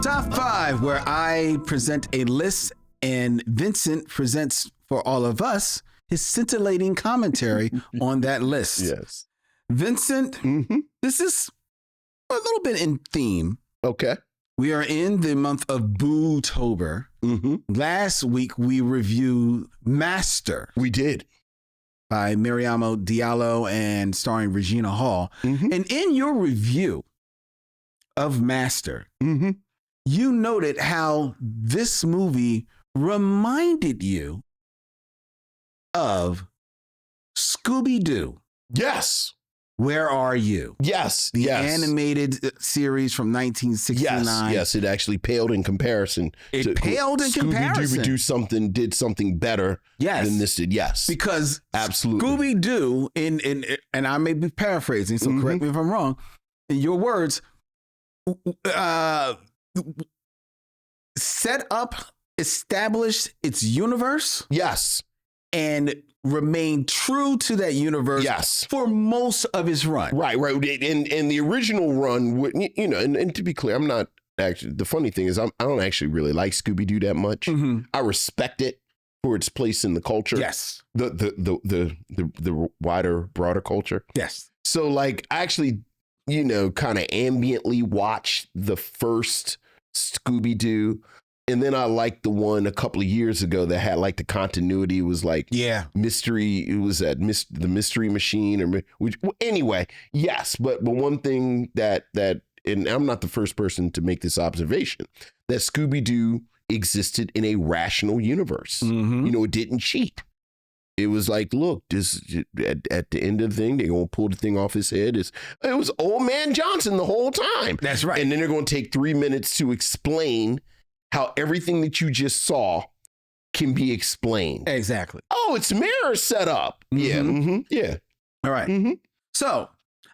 Top 5, where I present a list and Vincent presents for all of us his scintillating commentary on that list. Yes. Vincent, This is a little bit in theme. Okay. We are in the month of Boo-tober. Last week, we reviewed Master. We did. By Mariamo Diallo and starring Regina Hall. And in your review of Master, you noted how this movie reminded you of Scooby-Doo. Yes. Where Are You? Yes. The animated series from 1969. Yes. It actually paled in comparison. It paled in comparison. Scooby-Doo did something better than this did. Yes. Because absolutely. Scooby-Doo, and I may be paraphrasing, so correct me if I'm wrong, in your words, set up, established its universe. Yes. And remained true to that universe. Yes. For most of his run. Right. And the original run, and to be clear, I'm not actually, the funny thing is I don't actually really like Scooby-Doo that much. I respect it for its place in the culture. Yes. The wider, broader culture. Yes. So like I actually, kind of ambiently watched the first Scooby-Doo. And then I liked the one a couple of years ago that had like the continuity. It was like mystery. It was the Mystery Machine anyway. Yes, but one thing that and I'm not the first person to make this observation, that Scooby-Doo existed in a rational universe. It didn't cheat. It was like, look, this at the end of the thing, they're gonna pull the thing off his head. It was Old Man Johnson the whole time. That's right. And then they're gonna take 3 minutes to explain how everything that you just saw can be explained. Exactly. Oh, it's mirror set up. Yeah. Mm-hmm. Yeah. All right. Mm-hmm. So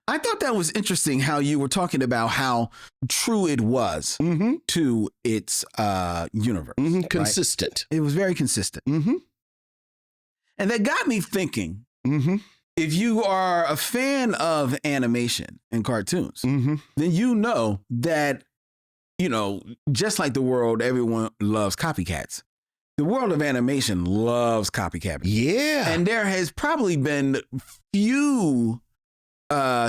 I thought that was interesting how you were talking about how true it was to its universe. Mm-hmm. Right? Consistent. It was very consistent. Mm-hmm. And that got me thinking, Mm-hmm. if you are a fan of animation and cartoons, then you know that, just like the world, everyone loves copycats. The world of animation loves copycat. Yeah. And there has probably been few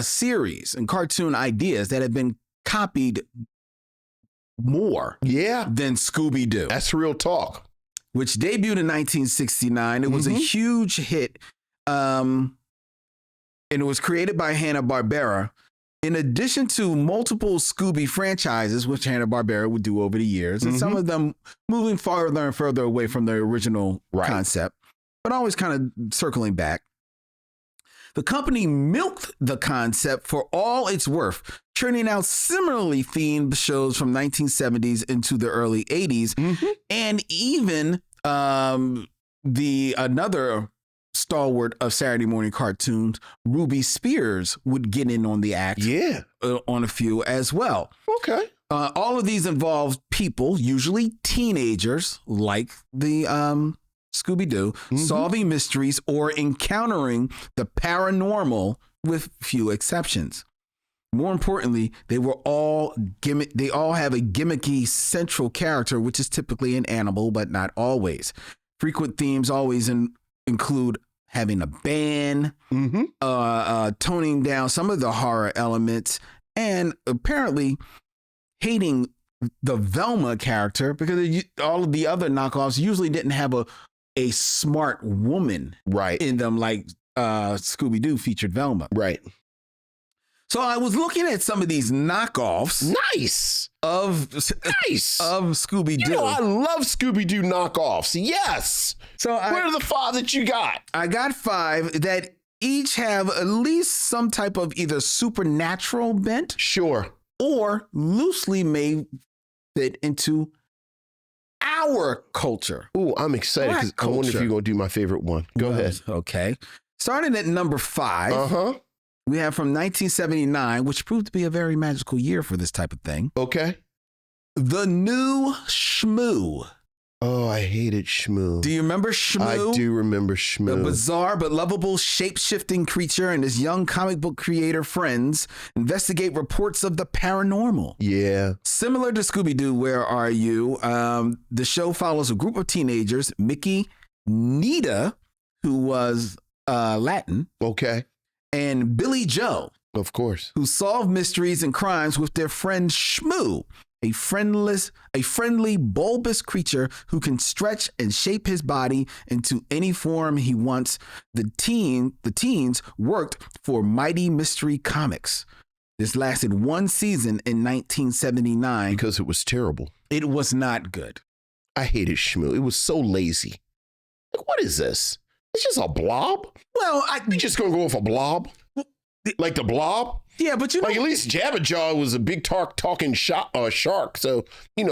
series and cartoon ideas that have been copied more than Scooby-Doo. That's real talk. Which debuted in 1969. It was a huge hit. And it was created by Hanna-Barbera. In addition to multiple Scooby franchises, which Hanna-Barbera would do over the years, and some of them moving farther and further away from the original concept, but always kind of circling back. The company milked the concept for all it's worth, churning out similarly themed shows from 1970s into the early 80s, and even another stalwart of Saturday morning cartoons, Ruby Spears, would get in on the act. Yeah. On a few as well. Okay. All of these involve people, usually teenagers, like the Scooby-Doo, solving mysteries or encountering the paranormal, with few exceptions. More importantly, they all have a gimmicky central character, which is typically an animal, but not always. Frequent themes always include having a band, toning down some of the horror elements, and apparently hating the Velma character, because all of the other knockoffs usually didn't have a smart woman in them, like Scooby-Doo featured Velma. Right. So I was looking at some of these knockoffs. Nice. Of Scooby-Doo. I love Scooby-Doo knockoffs. Yes. So where are the 5 that you got? I got 5 that each have at least some type of either supernatural bent. Sure. Or loosely may fit into our culture. Oh, I'm excited because I wonder if you're going to do my favorite one. Go ahead. Okay. Starting at number 5. We have from 1979, which proved to be a very magical year for this type of thing. Okay. The New Shmoo. Oh, I hated Shmoo. Do you remember Shmoo? I do remember Shmoo. A bizarre but lovable shape-shifting creature and his young comic book creator friends investigate reports of the paranormal. Yeah. Similar to Scooby-Doo, Where Are You? The show follows a group of teenagers, Mickey, Nita, who was Latin. Okay. And Billy Joe. Of course. Who solve mysteries and crimes with their friend Shmoo, a friendly, bulbous creature who can stretch and shape his body into any form he wants. The teens worked for Mighty Mystery Comics. This lasted 1 season in 1979. Because it was terrible. It was not good. I hated Shmoo. It was so lazy. Like, what is this? It's just a blob? Well, we just gonna go with a blob? Like the blob? Yeah, but at least Jabberjaw was a big talking shark, so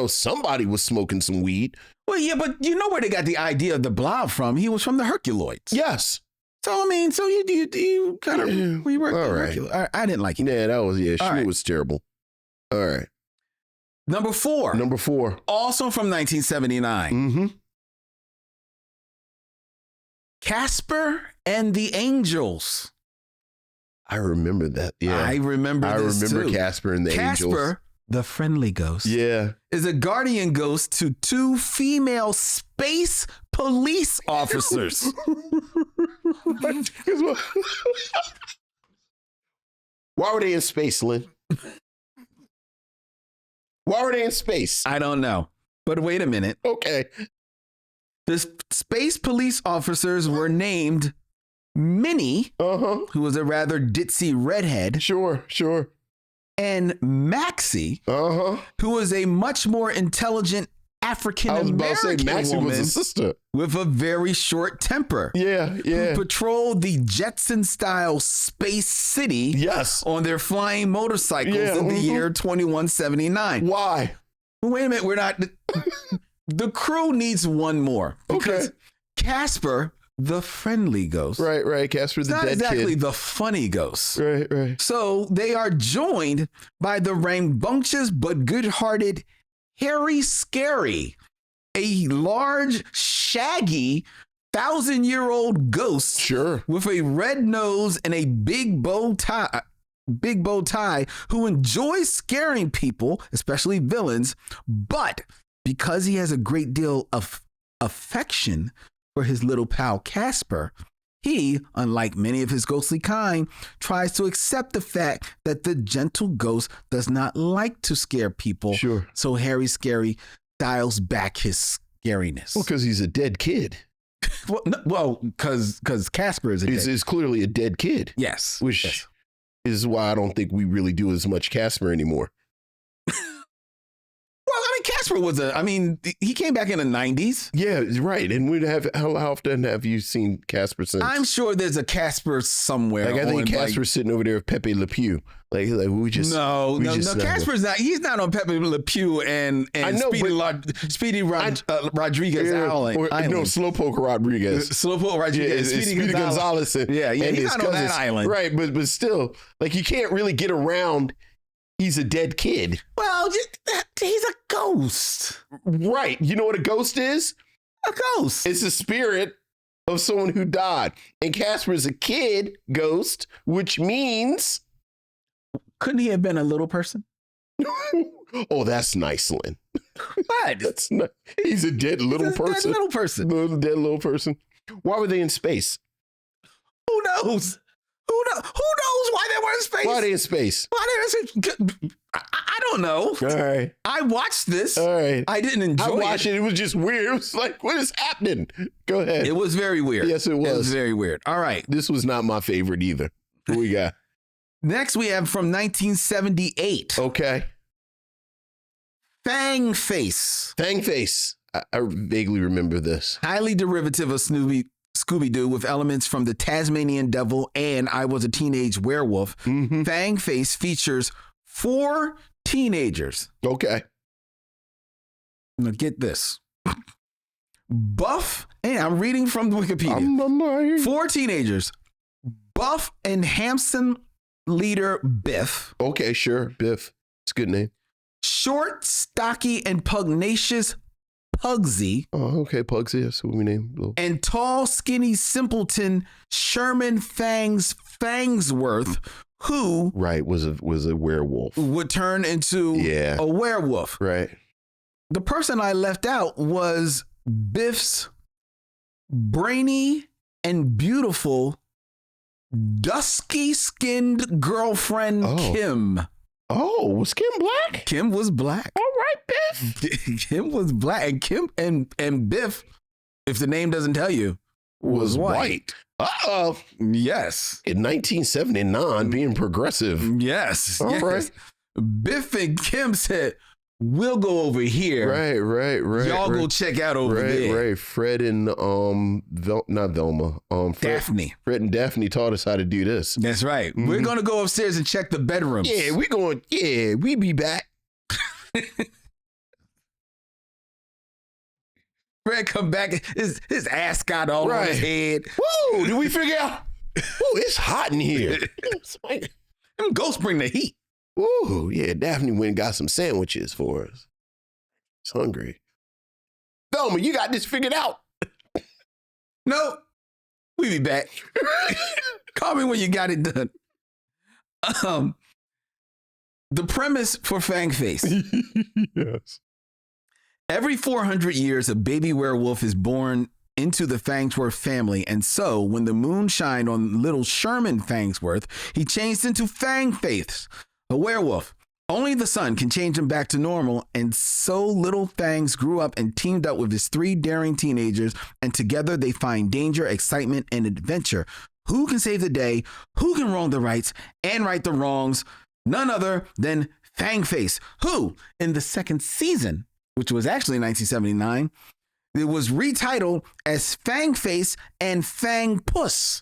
somebody was smoking some weed. Well, yeah, but you know where they got the idea of the blob from? He was from the Herculoids. Yes. So you kind of reworked the Herculoids. I didn't like it. Yeah, that was Shmoo was terrible. All right. Number 4. Also from 1979. Casper and the Angels. I remember that. Yeah. I remember too. Casper and the Angels. Casper, the friendly ghost, is a guardian ghost to 2 female space police officers. Why were they in space, Len? Why were they in space? I don't know. But wait a minute. Okay. The space police officers were named Minnie, who was a rather ditzy redhead. Sure. And Maxie, who was a much more intelligent African-American Maxie woman was a sister with a very short temper. Yeah. Who patrolled the Jetson-style space city on their flying motorcycles in the year 2179. Why? Wait a minute, we're not... the crew needs one more. Because Casper, the friendly ghost. Right. Casper's the dead kid. Not exactly the funny ghost. Right. So they are joined by the rambunctious but good-hearted Harry Scary, a large, shaggy, 1,000-year-old ghost. Sure. With a red nose and a big bow tie, who enjoys scaring people, especially villains, but because he has a great deal of affection for his little pal Casper, he, unlike many of his ghostly kind, tries to accept the fact that the gentle ghost does not like to scare people. Sure. So Harry Scary dials back his scariness. Well, because he's a dead kid. Well, because Casper is He's clearly a dead kid. Yes. Which is why I don't think we really do as much Casper anymore. Well, I mean, Casper he came back in the 90s. Yeah, right. And how often have you seen Casper since? I'm sure there's a Casper somewhere. Like, I think Casper's sitting over there with Pepe Le Pew. No, Casper's not. He's not on Pepe Le Pew and Speedy Rodriguez Island. No, Slowpoke Rodriguez. Speedy Gonzalez. He's not on that island. Right, but still, like, you can't really get around. He's a dead kid. Well, he's a ghost. Right. You know what a ghost is? A ghost. It's a spirit of someone who died. And Casper's a kid ghost, which means... Couldn't he have been a little person? Oh, that's nice, Len. What? That's not, he's a dead little person. Dead little person. Dead little person. Why were they in space? Who knows? Who knows why they were in space? Why are they in space? I don't know. All right. I watched this. All right. I didn't enjoy it. I watched it. It was just weird. It was like, what is happening? Go ahead. It was very weird. Yes, it was. It was very weird. All right. This was not my favorite either. What we got? Next, we have from 1978. Okay. Fang Face. Fang Face. I vaguely remember this. Highly derivative of Scooby-Doo with elements from the Tasmanian Devil and I Was a Teenage Werewolf. Mm-hmm. Fang Face features 4 teenagers. Okay. Now get this. Buff, and I'm reading from Wikipedia. 4 teenagers. Buff and handsome leader Biff. Okay, sure. Biff. It's a good name. Short, stocky, and pugnacious Pugsy. Oh, okay. Pugsy. That's what we name. And tall, skinny simpleton Sherman Fangsworth, who was a werewolf. Would turn into a werewolf. Right. The person I left out was Biff's brainy and beautiful dusky-skinned girlfriend, Kim. Oh, was Kim black? Kim was black. All right, Biff. Kim was black, and Kim and Biff, if the name doesn't tell you, was white. Uh-oh. Yes. In 1979, being progressive. Yes. All right. Biff and Kim said, we'll go over here. Right. Y'all go check out over there. Right. Fred and not Velma. Daphne. Fred and Daphne taught us how to do this. That's right. Mm-hmm. We're gonna go upstairs and check the bedrooms. Yeah, we be back. Fred come back, his ass got all on his head. Whoa, did we figure out? Whoa, it's hot in here. Them ghosts bring the heat. Ooh, yeah, Daphne went and got some sandwiches for us. It's hungry. Velma, you got this figured out. No, we be back. Call me when you got it done. The premise for Fang Face. Yes. Every 400 years, a baby werewolf is born into the Fangsworth family, and so when the moon shined on little Sherman Fangsworth, he changed into Fang Face, a werewolf. Only the sun can change him back to normal, and so little Fangs grew up and teamed up with his 3 daring teenagers, and together they find danger, excitement, and adventure. Who can save the day? Who can wrong the rights and right the wrongs? None other than Fang Face, who, in the 2nd season, which was actually 1979, it was retitled as Fang Face and Fang Puss.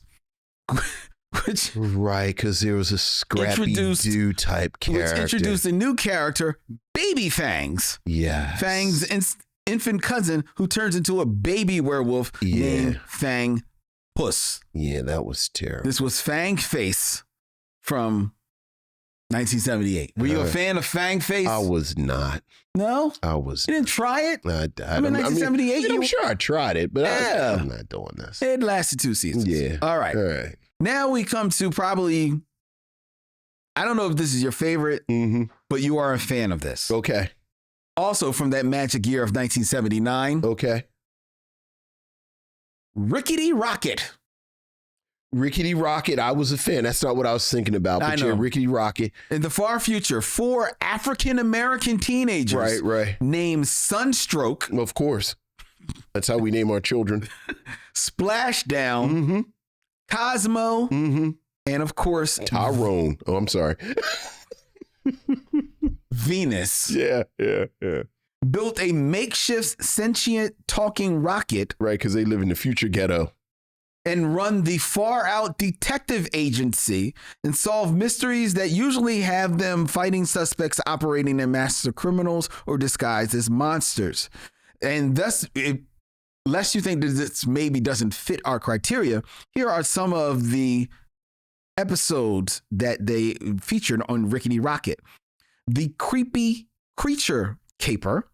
Right, because there was a Scrappy-Doo type character. Which introduced a new character, Baby Fangs. Yeah. Fangs infant cousin who turns into a baby werewolf named Fang Puss. Yeah, that was terrible. This was Fang Face from 1978. Were you a fan of Fang Face? I was not. No? I was. You didn't try it? I 1978. I'm sure I tried it, but I'm not doing this. It lasted 2 seasons. Yeah. All right. Now we come to probably, I don't know if this is your favorite, but you are a fan of this. Okay. Also from that magic year of 1979. Okay. Rickety Rocket. Rickety Rocket, I was a fan. That's not what I was thinking about. But yeah, Rickety Rocket. In the far future, 4 African-American teenagers named Sunstroke. Of course. That's how we name our children. Splashdown, Cosmo, and of course, Tyrone. Oh, I'm sorry. Venus. Yeah. Built a makeshift sentient talking rocket. Right, because they live in the future ghetto. And run the far out detective agency and solve mysteries that usually have them fighting suspects operating as master criminals or disguised as monsters. And thus, lest you think that this maybe doesn't fit our criteria, here are some of the episodes that they featured on Rickety Rocket. The Creepy Creature Caper.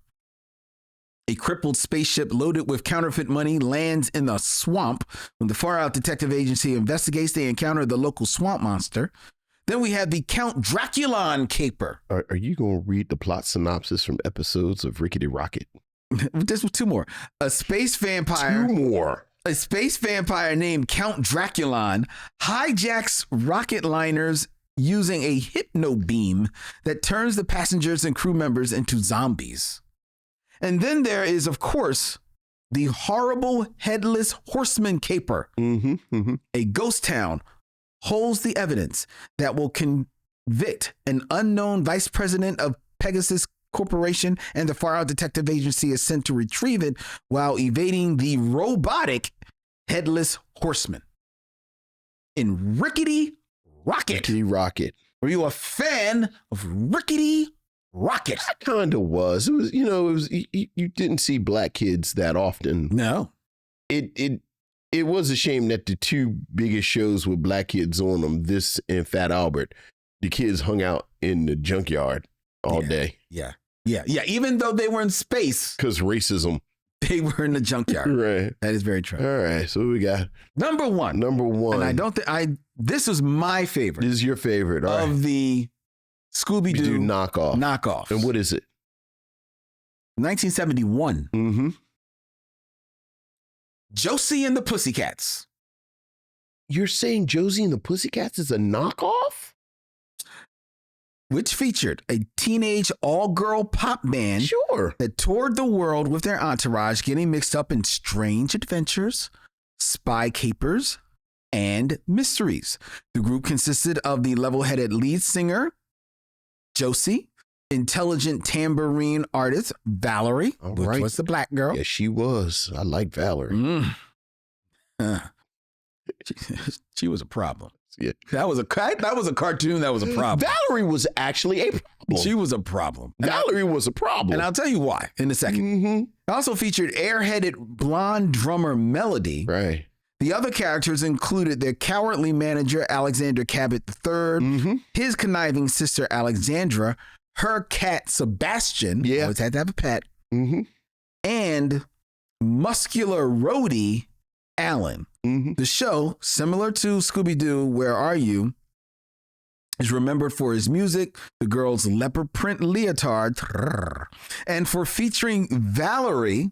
A crippled spaceship loaded with counterfeit money lands in the swamp. When the far-out detective agency investigates, they encounter the local swamp monster. Then we have the Count Draculon Caper. Are you going to read the plot synopsis from episodes of Rickety Rocket? This was 2 more. A space vampire. 2 more. A space vampire named Count Draculon hijacks rocket liners using a hypno beam that turns the passengers and crew members into zombies. And then there is, of course, the horrible headless horseman caper. A ghost town holds the evidence that will convict an unknown vice president of Pegasus Corporation, and the far out detective agency is sent to retrieve it while evading the robotic headless horseman. In Rickety Rocket. Rickety Rocket. Were you a fan of Rickety Rocket? I kind of was. It was, you didn't see black kids that often. No. It was a shame that the 2 biggest shows with black kids on them, this and Fat Albert, the kids hung out in the junkyard all day. Yeah. Even though they were in space. Because racism. They were in the junkyard. Right. That is very true. All right. So we got number one. And I don't think this was my favorite. This is your favorite. All of the Scooby-Doo knockoff. And what is it? 1971. Josie and the Pussycats. You're saying Josie and the Pussycats is a knockoff? Which featured a teenage all-girl pop band that toured the world with their entourage, getting mixed up in strange adventures, spy capers, and mysteries. The group consisted of the level-headed lead singer, Josie, intelligent tambourine artist, Valerie, which was the black girl. Yeah, she was. I like Valerie. She was a problem. Yeah. That was a cartoon that was a problem. Valerie was actually a problem. She was a problem. Valerie was a problem. And I'll tell you why in a second. It also featured airheaded blonde drummer Melody. Right. The other characters included their cowardly manager, Alexander Cabot III, his conniving sister, Alexandra, her cat, Sebastian, always had to have a pet, and muscular roadie, Alan. The show, similar to Scooby-Doo, Where Are You?, is remembered for his music, the girl's leopard print leotard, and for featuring Valerie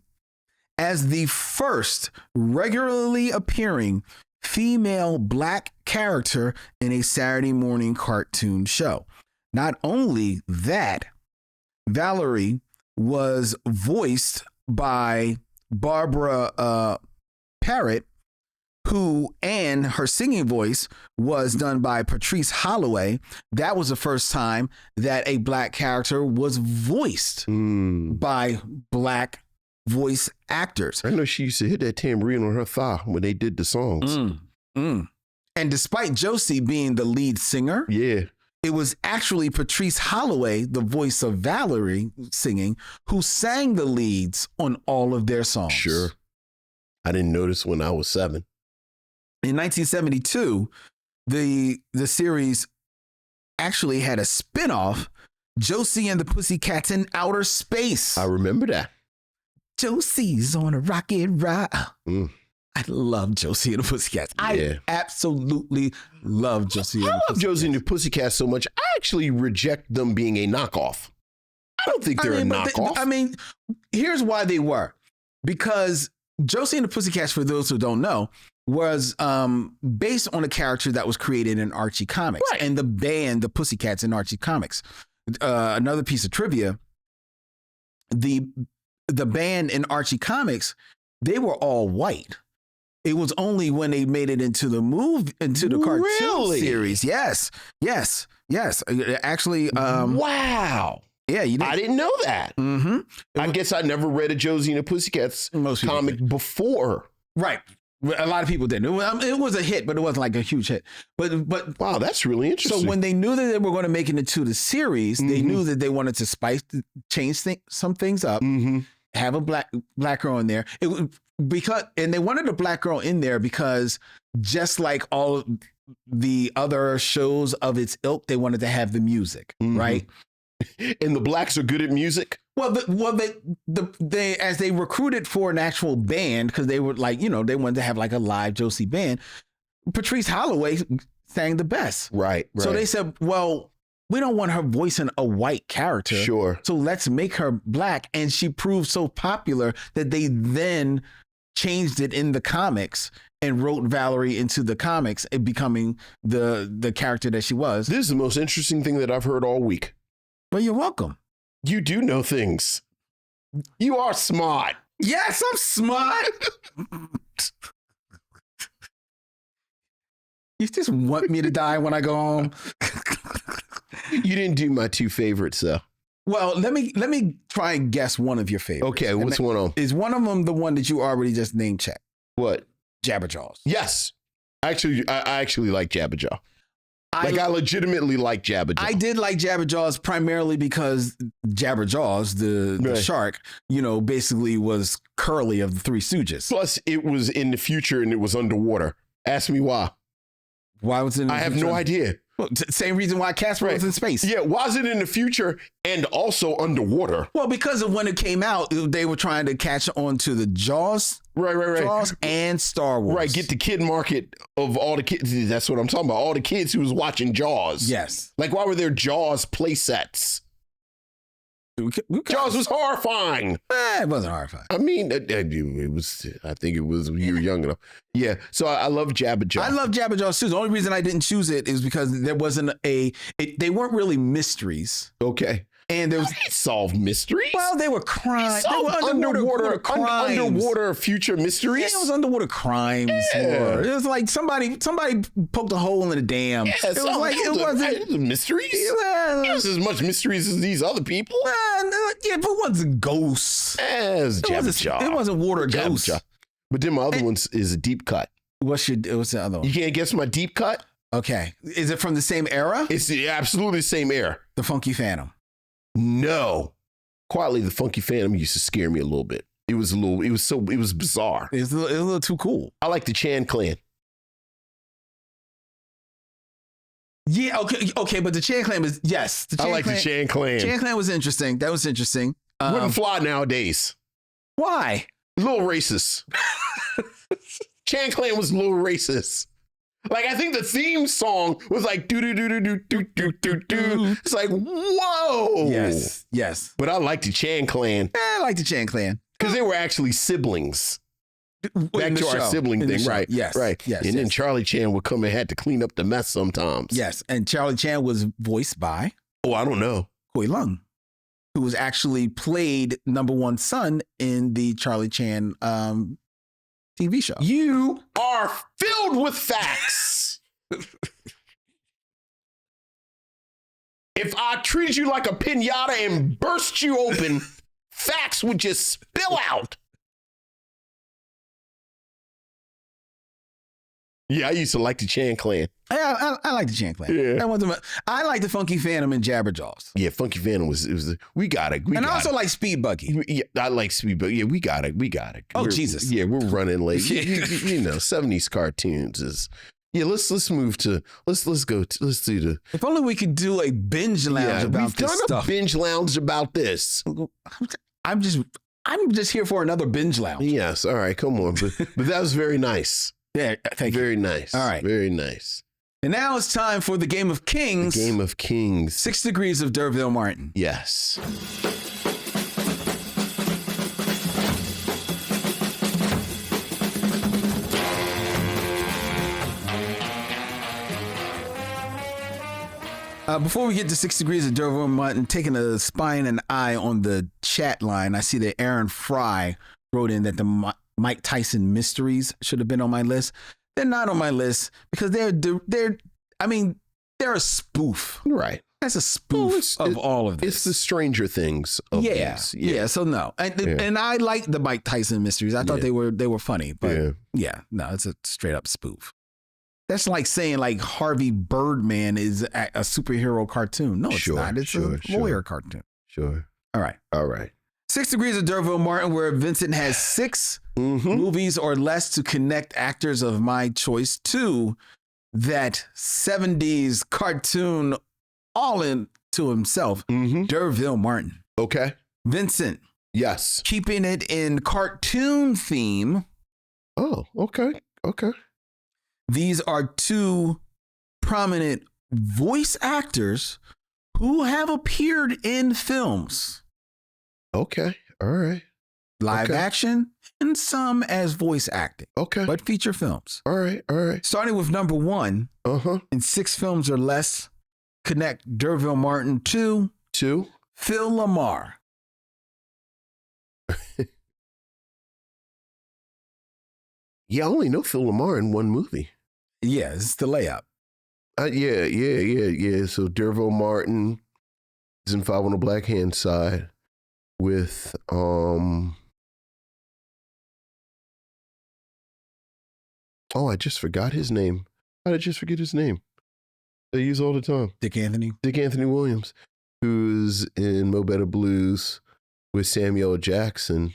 as the first regularly appearing female black character in a Saturday morning cartoon show. Not only that, Valerie was voiced by Barbara Parrott, and her singing voice was done by Patrice Holloway. That was the first time that a black character was voiced by black voice actors. I know she used to hit that tambourine on her thigh when they did the songs. And despite Josie being the lead singer, it was actually Patrice Holloway, the voice of Valerie singing, who sang the leads on all of their songs. Sure. I didn't notice when I was 7. In 1972, the series actually had a spinoff, Josie and the Pussycats in Outer Space. I remember that. Josie's on a rocket ride. I love Josie and the Pussycats. I absolutely love Josie and the Pussycats. I love Josie and the Pussycats so much, I actually reject them being a knockoff. I don't think they're a knockoff. Here's why they were. Because Josie and the Pussycats, for those who don't know, was based on a character that was created in Archie Comics. Right. And the band, the Pussycats in Archie Comics. Another piece of trivia, the band in Archie Comics, they were all white. It was only when they made it into the cartoon series. Yes. Actually, wow. Yeah, I didn't know that. Mm-hmm. I guess I never read a Josie and the Pussycats comic before. Right. A lot of people didn't. It was a hit, but it wasn't like a huge hit. But wow, that's really interesting. So when they knew that they were going to make it into the series, they knew that they wanted to change some things up, have a black girl in there. And they wanted a black girl in there because just like all the other shows of its ilk, they wanted to have the music, right? And the blacks are good at music. Well, they as they recruited for an actual band, because they were like, they wanted to have like a live Josie band. Patrice Holloway sang the best. Right. So they said, well, we don't want her voicing a white character. Sure. So let's make her black. And she proved so popular that they then changed it in the comics and wrote Valerie into the comics, and becoming the character that she was. This is the most interesting thing that I've heard all week. Well, you're welcome. You do know things. You are smart. Yes, I'm smart. You just want me to die when I go home. You didn't do my 2 favorites, though. Well, let me try and guess one of your favorites. Okay, what's one of them? Is one of them the one that you already just name checked? What? Jabberjaws. Yes. I actually like Jabberjaw. I legitimately like Jabberjaw. I did like Jabberjaws primarily because Jabberjaws, the shark, basically was Curly of the Three Stooges. Plus, it was in the future and it was underwater. Ask me why. Why was it in the future? I have no idea. Well, same reason why Casper was in space. Yeah, why is it in the future and also underwater? Well, because of when it came out, they were trying to catch on to the Jaws. Right. Jaws and Star Wars. Right, get the kid market of all the kids. That's what I'm talking about. All the kids who was watching Jaws. Yes. Like, why were there Jaws play sets? Jaws was horrifying. It wasn't horrifying. I mean, it was. I think it was. You were young enough. Yeah. So I love Jabberjaw. I love Jabberjaw too. The only reason I didn't choose it is because there wasn't they weren't really mysteries. Okay. And there was solved mysteries. Well, they were crimes. They were underwater crimes. Underwater future mysteries. Yeah, it was underwater crimes. Yeah. It was like somebody poked a hole in a dam. Yeah, it was like it wasn't mysteries. It was as much mysteries as these other people. Yeah, but it wasn't ghosts. It wasn't water ghosts. But then my other one is a deep cut. What's the other one? You can't guess my deep cut? Okay. Is it from the same era? It's absolutely the same era. The Funky Phantom. No. Quietly, the Funky Phantom used to scare me a little bit. It was bizarre. It was a little too cool. I like the Chan Clan. Yeah, okay, but the Chan Clan was, yes. The Chan Clan. Chan Clan was interesting. That was interesting. Wouldn't fly nowadays. Why? A little racist. Chan Clan was a little racist. Like, I think the theme song was like do do do do do do do do do. It's like, whoa. Yes. But I like the Chan Clan. I like the Chan Clan because they were actually siblings. Back to our sibling thing, right? Yes, right. Yes, and then Charlie Chan would come and had to clean up the mess sometimes. Yes, and Charlie Chan was voiced by I don't know, Koi Lung, who was actually played number one son in the Charlie Chan TV show. You are filled with facts. If I treated you like a pinata and burst you open, facts would just spill out. Yeah, I used to like the Chan Clan. I like the Chan Clan. Yeah. That wasn't I like the Funky Phantom and Jabberjaws. Yeah, Funky Phantom we got it. I also like Speed Buggy. Yeah, I like Speed Buggy. Yeah, we got it. Oh, Jesus. Yeah, we're running late. Yeah. You know, 70s cartoons is. Yeah, let's move to let's do the. If only we could do a binge lounge about this stuff. We've done a binge lounge about this. I'm just here for another binge lounge. Yes, all right, come on, but that was very nice. Yeah, thank you. Very nice. All right, very nice. And now it's time for the Game of Kings. The Game of Kings. 6 Degrees of D'Urville Martin. Yes. Before we get to 6 Degrees of D'Urville Martin, taking a spy and an eye on the chat line, I see that Aaron Fry wrote in that the Mike Tyson mysteries should have been on my list. They're not on my list because they're a spoof. Right. That's a spoof of all of this. It's the Stranger Things of these. Yeah. So no, and I like the Mike Tyson mysteries. I thought they were funny, but no, it's a straight up spoof. That's like saying like Harvey Birdman is a superhero cartoon. No, it's not. It's a lawyer cartoon. Sure. All right. 6 Degrees of D'Urville Martin, where Vincent has 6 movies or less to connect actors of my choice to that 70s cartoon all into himself, D'Urville Martin. Okay. Vincent. Yes. Keeping it in cartoon theme. Oh, okay. Okay. These are 2 prominent voice actors who have appeared in films. Okay. All right. Live action and some as voice acting. Okay. But feature films. All right. All right. Starting with number 1. In 6 films or less, connect D'Urville Martin to Phil Lamar. Yeah, I only know Phil Lamar in one movie. Yeah, it's the layup. Yeah. So D'Urville Martin is in 5 on the Black Hand Side with I just forgot his name. How did I just forget his name? They use all the time. Dick Anthony Williams, who's in Mo Better Blues with Samuel Jackson.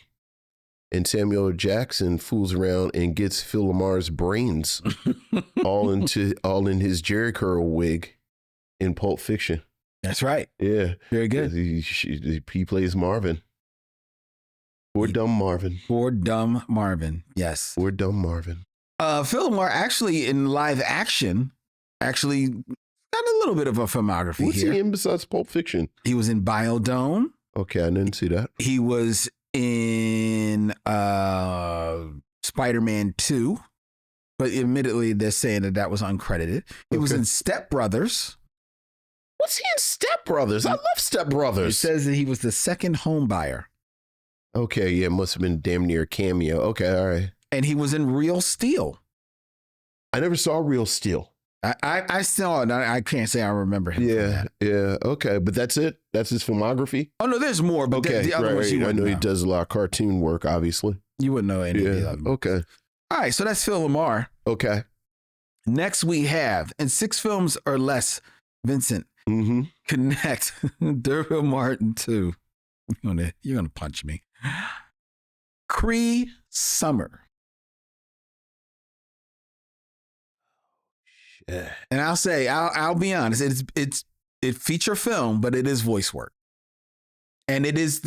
And Samuel Jackson fools around and gets Phil Lamar's brains all in his Jerry curl wig in Pulp Fiction. That's right. Yeah. Very good. He plays Marvin. Poor dumb Marvin. Yes. Poor dumb Marvin. Phil Lamar actually in live action got a little bit of a filmography here. What's he in besides Pulp Fiction? He was in Biodome. Okay, I didn't see that. He was in Spider-Man 2, but admittedly they're saying that was uncredited. He was in Step Brothers. What's he in Step Brothers? I love Step Brothers. It says that he was the second home buyer. Okay, yeah, it must have been damn near a cameo. Okay, all right. And he was in Real Steel. I never saw Real Steel. I saw it. I can't say I remember him. Yeah. Okay, but that's it. That's his filmography. Oh no, there's more. But the other ones I know he does a lot of cartoon work. Obviously, you wouldn't know any of the other. Okay. All right, so that's Phil Lamar. Okay. Next we have in 6 films or less, Vincent connect D'Urville Martin to. You're gonna punch me. Cree Summer. Yeah. And I'll be honest, it's feature film, but it is voice work. And it is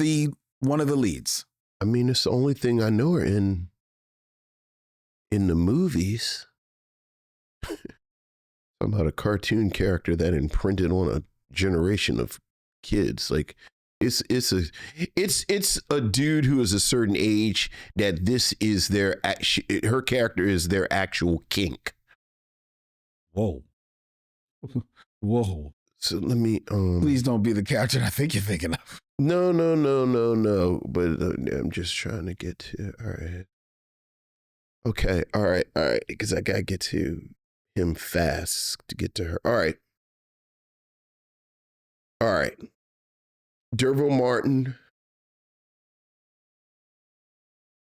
one of the leads. I mean, it's the only thing I know her in the movies. About a cartoon character that imprinted on a generation of kids. Like it's a dude who is a certain age that this is her character is their actual kink. Whoa. So let me. Please don't be the character I think you're thinking of. No. But I'm just trying to get to. All right. Okay. All right. Because I gotta get to him fast to get to her. All right. D'Urville Martin.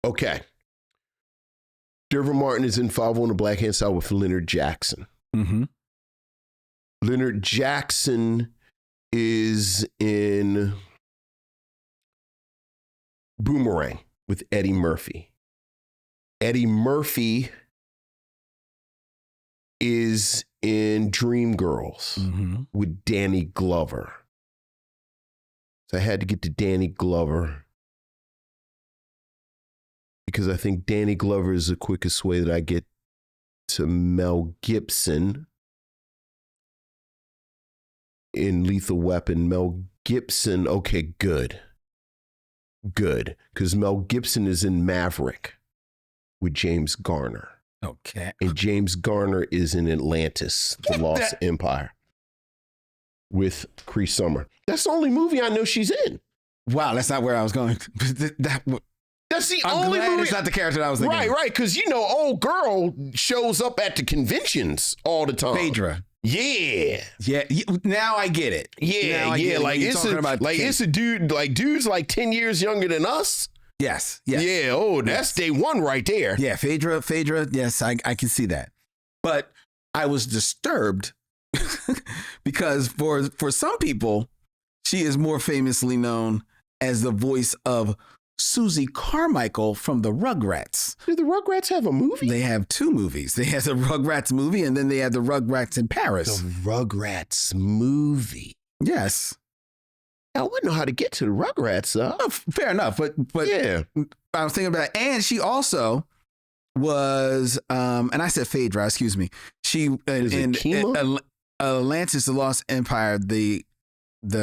Okay. Dervin Martin is in 5 on the Black Hand Side with Leonard Jackson. Mm-hmm. Leonard Jackson is in Boomerang with Eddie Murphy. Eddie Murphy is in Dreamgirls with Danny Glover. So I had to get to Danny Glover because I think Danny Glover is the quickest way that I get to Mel Gibson in Lethal Weapon. Mel Gibson, okay, good. Because Mel Gibson is in Maverick with James Garner. Okay. And James Garner is in Atlantis, The Lost Empire with Cree Summer. That's the only movie I know she's in. Wow, that's not where I was going. That's the I'm only glad movie. It's not the character that I was thinking. Right. Because, old girl shows up at the conventions all the time. Phaedra. Yeah. Yeah. Now I get it. Yeah. Like it's a dude, like dudes like 10 years younger than us. Yes. Yeah. Oh, that's day one right there. Yeah. Phaedra. Yes, I can see that. But I was disturbed because for some people, she is more famously known as the voice of Susie Carmichael from the Rugrats. Did the Rugrats have a movie? They have 2 movies. They have the Rugrats movie, and then they have the Rugrats in Paris. The Rugrats movie. Yes. I wouldn't know how to get to the Rugrats, though. Oh, fair enough, but yeah, I was thinking about it. And she also was, and I said Phaedra, excuse me. She in Atlantis, The Lost Empire, the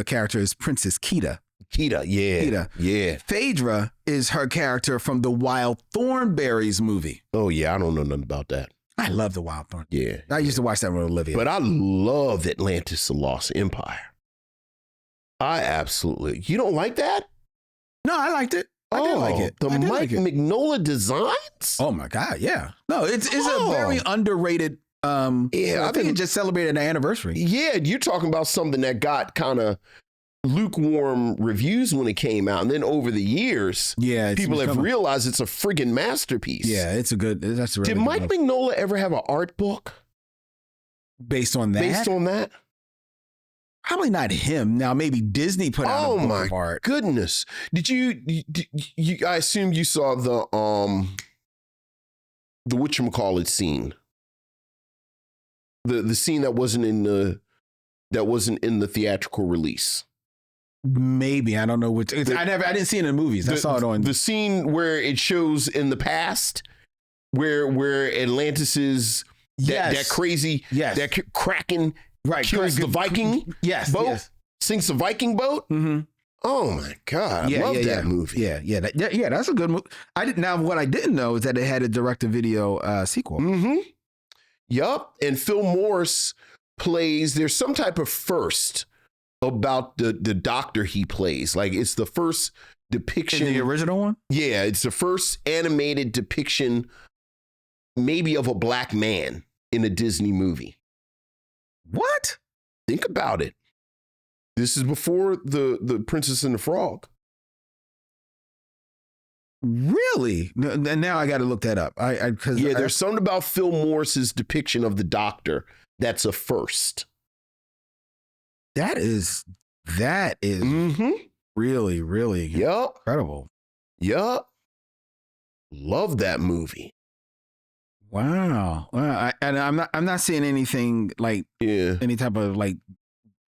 character is Princess Kida. Yeah. Phaedra is her character from the Wild Thornberrys movie. Oh, yeah. I don't know nothing about that. I love the Wild Thornberrys. Yeah. I used to watch that with Olivia. But I love Atlantis, The Lost Empire. I absolutely. You don't like that? No, I liked it. I did like it. The Mike Mignola designs? Oh, my God. Yeah. No, it's a very underrated. I think it just celebrated an anniversary. Yeah. You're talking about something that got kind of lukewarm reviews when it came out, and then over the years, people have realized it's a friggin' masterpiece. Yeah, that's a really Did Mike Mignola ever have an art book based on that? Probably not him. Now maybe Disney put out a book of art. Goodness! Did you? I assume you saw the whatchamacallit scene. The scene that wasn't in the theatrical release. Maybe I don't know which. I didn't see it in the movies. I saw it on the scene where it shows in the past, where Atlantis is that crazy, that Kraken kills the Viking boat, sinks the Viking boat. Mm-hmm. Oh my God, I love that movie. Yeah, that's a good movie. What I didn't know is that it had a direct-to-video sequel. Mm-hmm. Yup, and Phil Morris plays. There's some type of first about the doctor he plays. Like it's the first depiction. In the original one? Yeah, it's the first animated depiction maybe of a black man in a Disney movie. What? Think about it. This is before the Princess and the Frog. Really? Now I got to look that up. There's something about Phil Morris's depiction of the doctor that's a first. That is really, really incredible. Yup. Love that movie. Wow. I'm not seeing anything like any type of like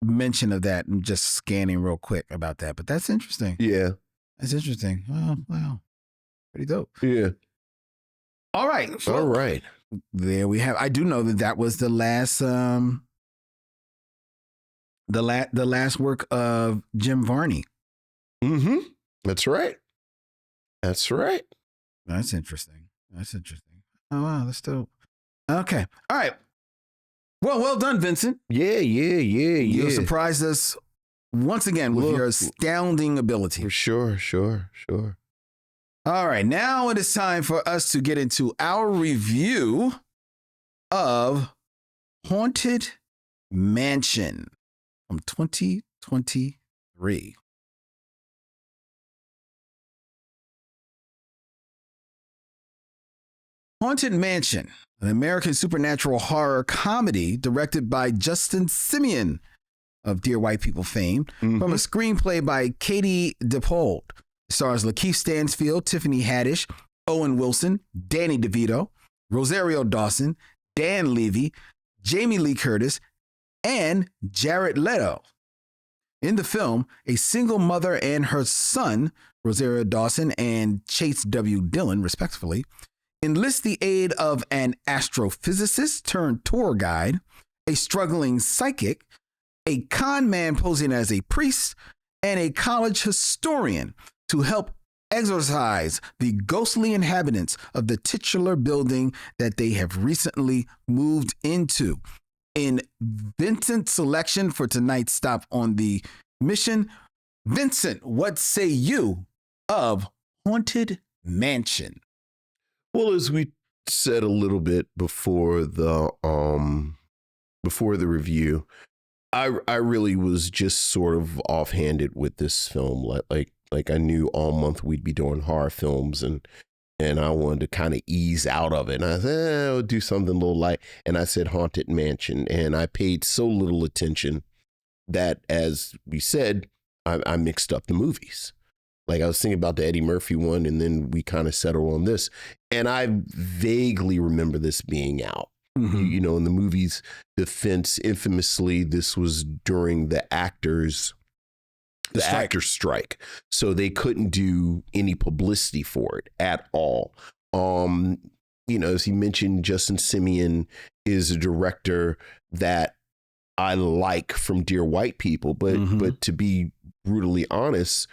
mention of that. I'm just scanning real quick about that, but that's interesting. Yeah. That's interesting. Oh, wow. Pretty dope. Yeah. All right. So all right. There we have. I do know that was the last the last work of Jim Varney. Mm-hmm. That's right. That's right. That's interesting. Oh wow, that's dope. Okay. All right. Well done, Vincent. Yeah. You surprised us once again with your astounding ability. For sure. All right, now it is time for us to get into our review of Haunted Mansion from 2023. Haunted Mansion, an American supernatural horror comedy directed by Justin Simien of Dear White People fame, from a screenplay by Katie Dippold. Stars LaKeith Stanfield, Tiffany Haddish, Owen Wilson, Danny DeVito, Rosario Dawson, Dan Levy, Jamie Lee Curtis, and Jared Leto. In the film, a single mother and her son, Rosario Dawson and Chase W. Dillon, respectively, enlist the aid of an astrophysicist turned tour guide, a struggling psychic, a con man posing as a priest, and a college historian to help exorcise the ghostly inhabitants of the titular building that they have recently moved into. In Vincent's selection for tonight's stop on the mission, Vincent, what say you of Haunted Mansion? Well, as we said a little bit before the review, I really was just sort of offhanded with this film. Like I knew all month we'd be doing horror films, and I wanted to kind of ease out of it. And I said, I'll do something a little light. And I said Haunted Mansion, and I paid so little attention that, as we said, I mixed up the movies. Like I was thinking about the Eddie Murphy one, and then we kind of settled on this. And I vaguely remember this being out. You know, in the movie's defense, infamously, this was during the actors' strike. So they couldn't do any publicity for it at all. You know, as he mentioned, Justin Simien is a director that I like from Dear White People, but to be brutally honest,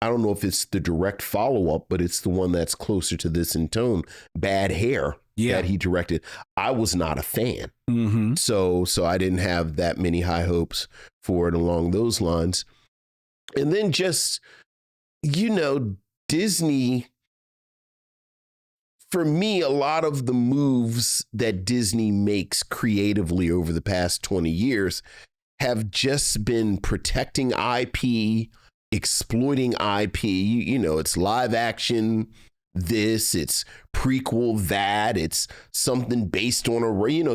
I don't know if it's the direct follow-up, but it's the one that's closer to this in tone, Bad Hair, that he directed. I was not a fan. So I didn't have that many high hopes for it along those lines. And then just, you know, Disney, for me, a lot of the moves that Disney makes creatively over the past 20 years have just been protecting IP, exploiting IP. You know, it's live action, it's prequel, it's something based on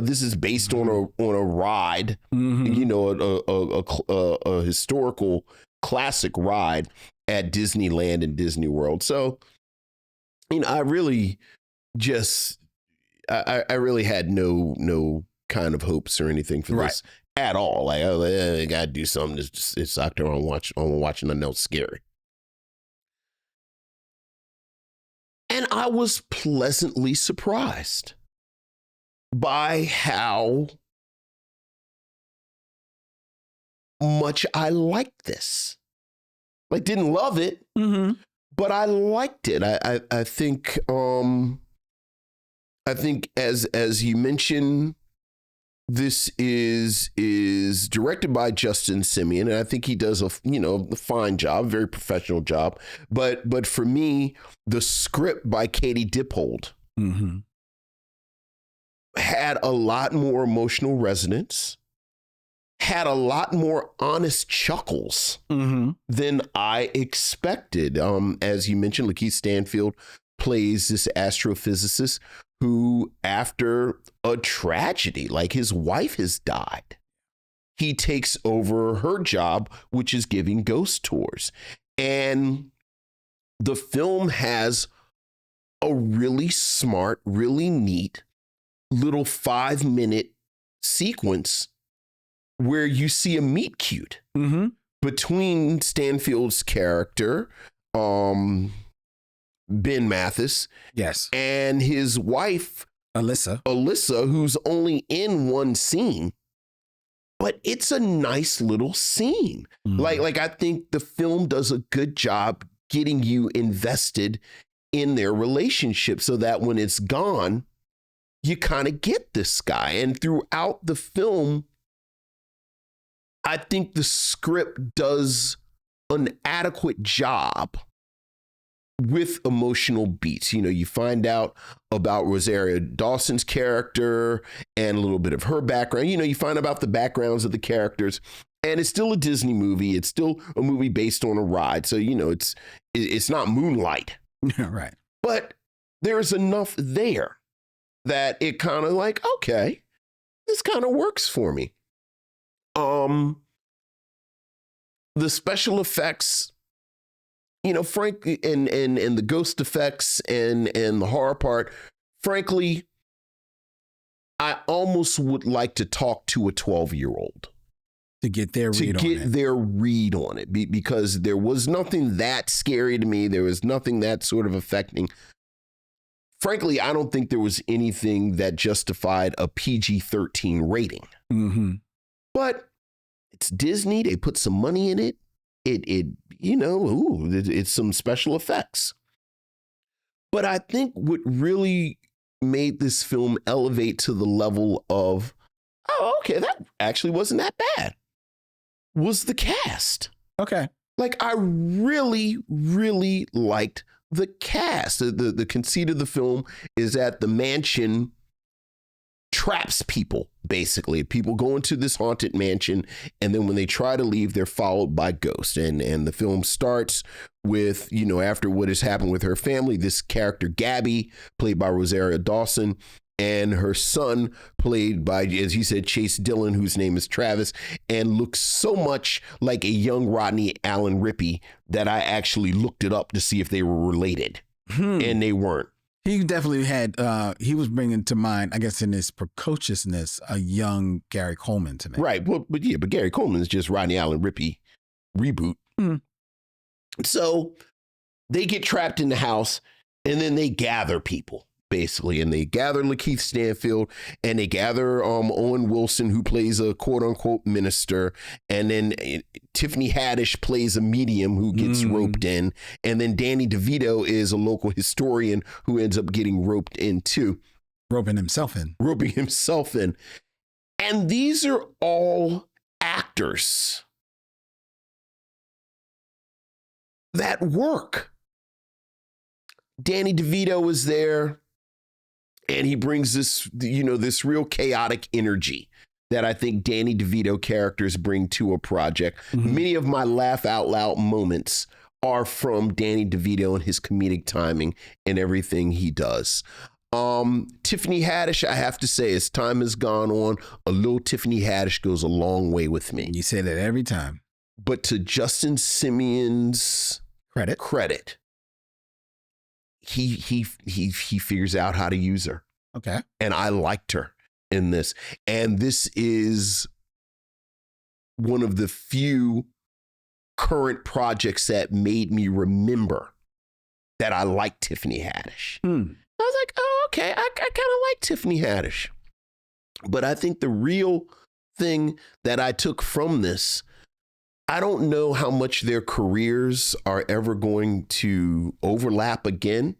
this is based on a ride, you know, a historical classic ride at Disneyland and Disney World. So, you know, I really just, I really had no kind of hopes or anything for this at all. Like, I gotta do something. It's October. I'm watching something else scary. And I was pleasantly surprised by how much I liked this. Like, didn't love it, but I liked it. I think as you mentioned, this is directed by Justin Simien, and I think he does a fine job, very professional job. But for me, the script by Katie Dippold had a lot more emotional resonance, had a lot more honest chuckles than I expected. As you mentioned, LaKeith Stanfield plays this astrophysicist who, after a tragedy, like his wife has died, he takes over her job, which is giving ghost tours. And the film has a really smart, really neat little 5-minute sequence where you see a meet cute between Stanfield's character, Ben Mathis, and his wife, Alyssa, who's only in one scene, but it's a nice little scene. Like I think the film does a good job getting you invested in their relationship so that when it's gone, you kind of get this guy. And throughout the film, I think the script does an adequate job with emotional beats. You know, you find out about Rosario Dawson's character and a little bit of her background. You know, you find about the backgrounds of the characters, and it's still a Disney movie. It's still a movie based on a ride. So, you know, it's not Moonlight. Right. But there's enough there that it kind of like, okay, this kind of works for me. The special effects, you know, frankly, and the ghost effects and the horror part, frankly, I almost would like to talk to a 12-year-old to get their read on it, because there was nothing that scary to me. There was nothing that sort of affecting. Frankly, I don't think there was anything that justified a PG-13 rating. Mm-hmm. But it's Disney. They put some money in it. It's some special effects. But I think what really made this film elevate to the level of, oh, okay, that actually wasn't that bad, was the cast. Okay. Like, I really, really liked the cast. The conceit of the film is that the mansion traps people, basically. People go into this haunted mansion, and then when they try to leave, they're followed by ghosts. And the film starts with, you know, after what has happened with her family, this character, Gabby, played by Rosario Dawson, and her son, played by, as you said, Chase Dillon, whose name is Travis, and looks so much like a young Rodney Allen Rippey that I actually looked it up to see if they were related. And they weren't. He definitely had, he was bringing to mind, I guess, in his precociousness, a young Gary Coleman to me. Right. But Gary Coleman is just Rodney Allen Rippey reboot. So they get trapped in the house, and then they gather people, basically. And they gather LaKeith Stanfield, and they gather Owen Wilson, who plays a quote unquote minister. And then Tiffany Haddish plays a medium who gets roped in. And then Danny DeVito is a local historian who ends up getting roped in too. Roping himself in. And these are all actors that work. Danny DeVito is there, and he brings this, you know, this real chaotic energy that I think Danny DeVito characters bring to a project. Many of my laugh out loud moments are from Danny DeVito and his comedic timing and everything he does. Tiffany Haddish, I have to say, as time has gone on, a little Tiffany Haddish goes a long way with me. You say that every time. But to Justin Simien's credit, he figures out how to use her. Okay. And I liked her in this. And this is one of the few current projects that made me remember that I like Tiffany Haddish. I was like, oh, okay, I kind of like Tiffany Haddish. But I think the real thing that I took from this, I don't know how much their careers are ever going to overlap again.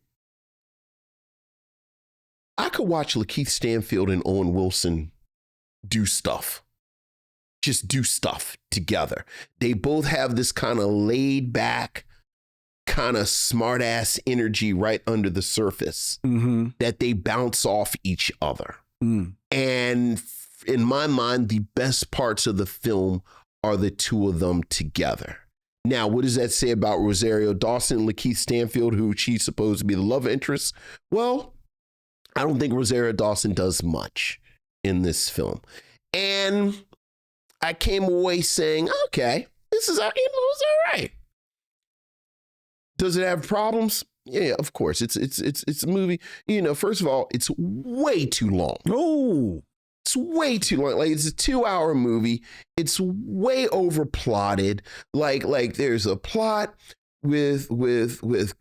I could watch LaKeith Stanfield and Owen Wilson do stuff. Just do stuff together. They both have this kind of laid back, kind of smart ass energy right under the surface that they bounce off each other. And in my mind, the best parts of the film are the two of them together. Now, what does that say about Rosario Dawson and LaKeith Stanfield, who she's supposed to be the love interest? Well, I don't think Rosario Dawson does much in this film. And I came away saying, okay, this is, it's all right. Does it have problems? Yeah, of course. It's a movie. You know, first of all, it's way too long. Oh, it's way too long. Like, it's a 2-hour movie. It's way over plotted. Like there's a plot with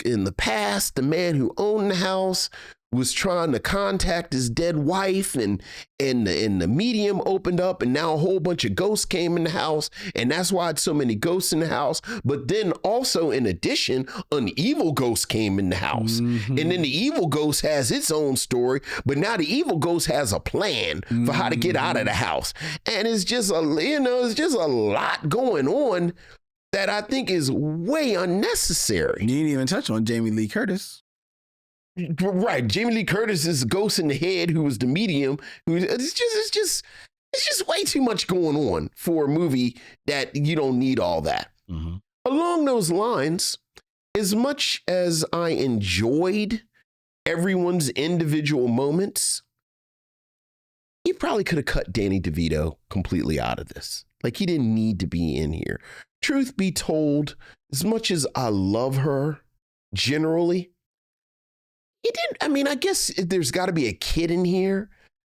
in the past, the man who owned the house was trying to contact his dead wife, and the medium opened up, and now a whole bunch of ghosts came in the house, and that's why it's so many ghosts in the house. But then also, in addition, an evil ghost came in the house, and then the evil ghost has its own story, but now the evil ghost has a plan for how to get out of the house, and it's just a lot going on that I think is way unnecessary. You didn't even touch on Jamie Lee Curtis. Right, Jamie Lee Curtis is a ghost in the head who was the medium. It's just way too much going on for a movie that you don't need all that. Along those lines, as much as I enjoyed everyone's individual moments, he probably could have cut Danny DeVito completely out of this. Like, he didn't need to be in here. Truth be told, as much as I love her generally, he didn't. I mean, I guess there's got to be a kid in here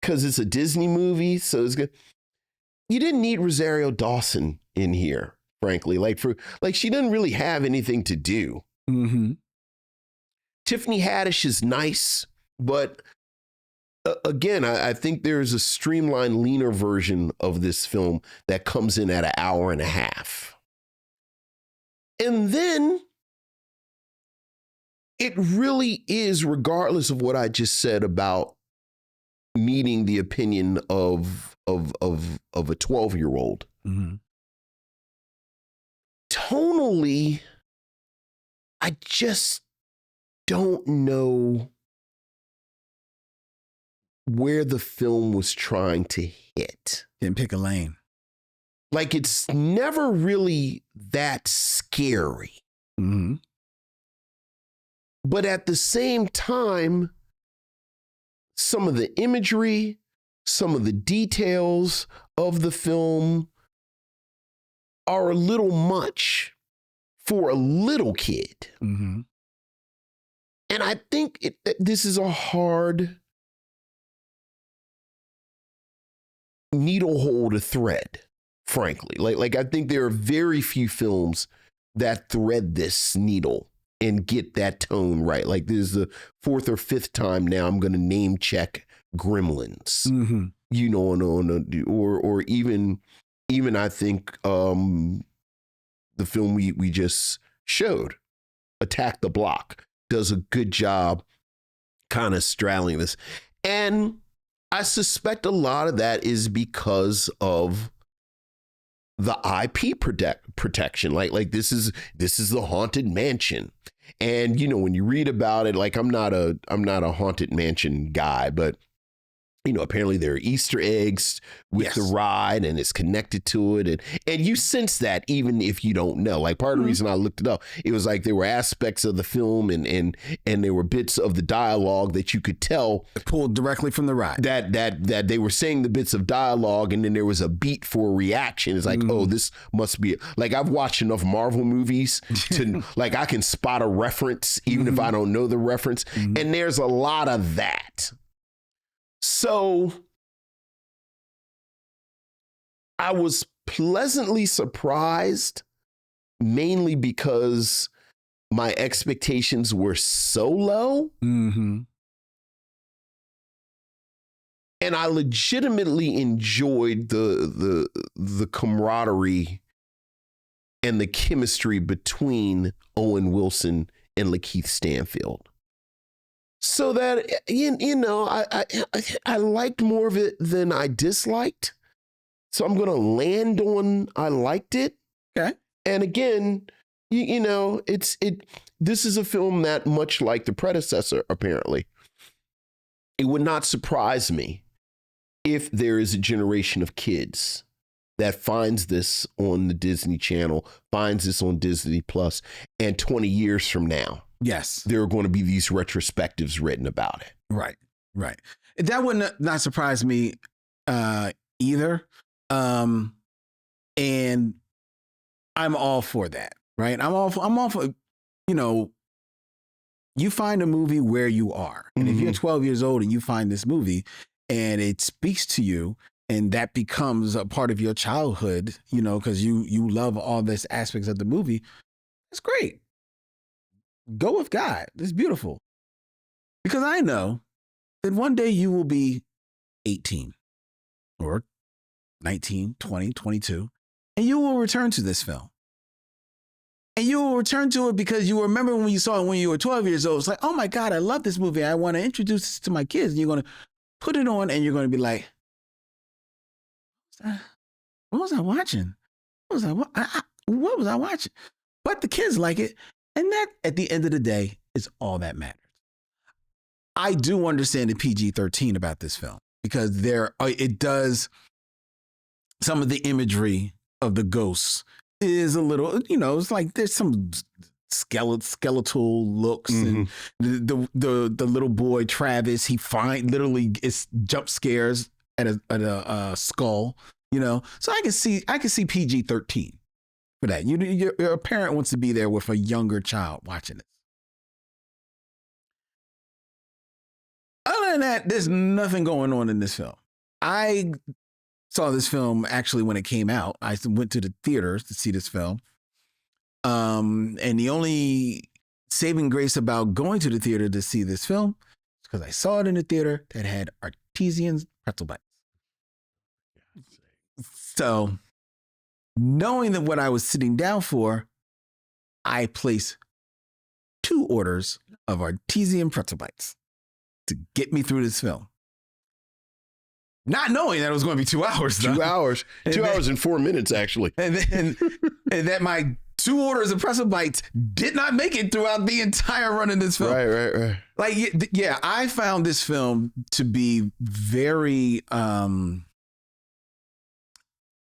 because it's a Disney movie. So it's good. You didn't need Rosario Dawson in here, frankly. Like, she doesn't really have anything to do. Mm-hmm. Tiffany Haddish is nice, but again, I think there's a streamlined, leaner version of this film that comes in at an hour and a half. And then it really is, regardless of what I just said about needing the opinion of a 12-year-old. Mm-hmm. Tonally, I just don't know where the film was trying to hit. Didn't pick a lane. Like, it's never really that scary. Mm-hmm. But at the same time, some of the imagery, some of the details of the film are a little much for a little kid. Mm-hmm. And I think this is a hard needle hole to thread, frankly. Like I think there are very few films that thread this needle and get that tone right. Like, this is the fourth or fifth time now I'm going to name check Gremlins. Mm-hmm. You know, or even I think the film we just showed, Attack the Block, does a good job kind of straddling this. And I suspect a lot of that is because of the IP protection. Like this is the Haunted Mansion. And, you know, when you read about it, like, I'm not a Haunted Mansion guy, but, you know, apparently there are Easter eggs with the ride, and it's connected to it. And you sense that even if you don't know. Like, part of the reason I looked it up, it was like there were aspects of the film and there were bits of the dialogue that you could tell pulled directly from the ride. That they were saying the bits of dialogue, and then there was a beat for a reaction. It's like, oh, this must be like, I've watched enough Marvel movies to like, I can spot a reference even if I don't know the reference. And there's a lot of that. So I was pleasantly surprised, mainly because my expectations were so low. Mm-hmm. And I legitimately enjoyed the camaraderie and the chemistry between Owen Wilson and LaKeith Stanfield. So that, you know, I liked more of it than I disliked. So I'm going to land on I liked it. Okay. And again, you know, this is a film that, much like the predecessor, apparently, it would not surprise me if there is a generation of kids that finds this on the Disney Channel, finds this on Disney Plus, and 20 years from now, yes, there are going to be these retrospectives written about it. Right. That would not surprise me either. And I'm all for that, right? I'm all for, you know, you find a movie where you are. And if you're 12 years old and you find this movie and it speaks to you, and that becomes a part of your childhood, you know, because you love all this aspects of the movie, it's great. Go with God. It's beautiful. Because I know that one day you will be 18 or 19, 20, 22, and you will return to this film. And you will return to it because you remember when you saw it when you were 12 years old. It's like, oh my God, I love this movie. I want to introduce this to my kids. And you're going to put it on and you're going to be like, what was I watching? What was I watching? But the kids like it. And that, at the end of the day, is all that matters. I do understand the PG-13 about this film because it does, some of the imagery of the ghosts is a little, you know, it's like there's some skeletal looks, and the little boy Travis, he literally is jump scares at a skull, So I can see PG-13 for that. Your parent wants to be there with a younger child watching this. Other than that, there's nothing going on in this film. I saw this film actually when it came out. I went to the theaters to see this film. And the only saving grace about going to the theater to see this film is because I saw it in the theater that had artesian pretzel bites. So, knowing that what I was sitting down for, I placed 2 orders of artesian pretzel bites to get me through this film. Not knowing that it was going to be 2 hours. 2 hours. 2 hours and 4 minutes, actually. And that my 2 orders of pretzel bites did not make it throughout the entire run of this film. Right. Like, yeah, I found this film to be very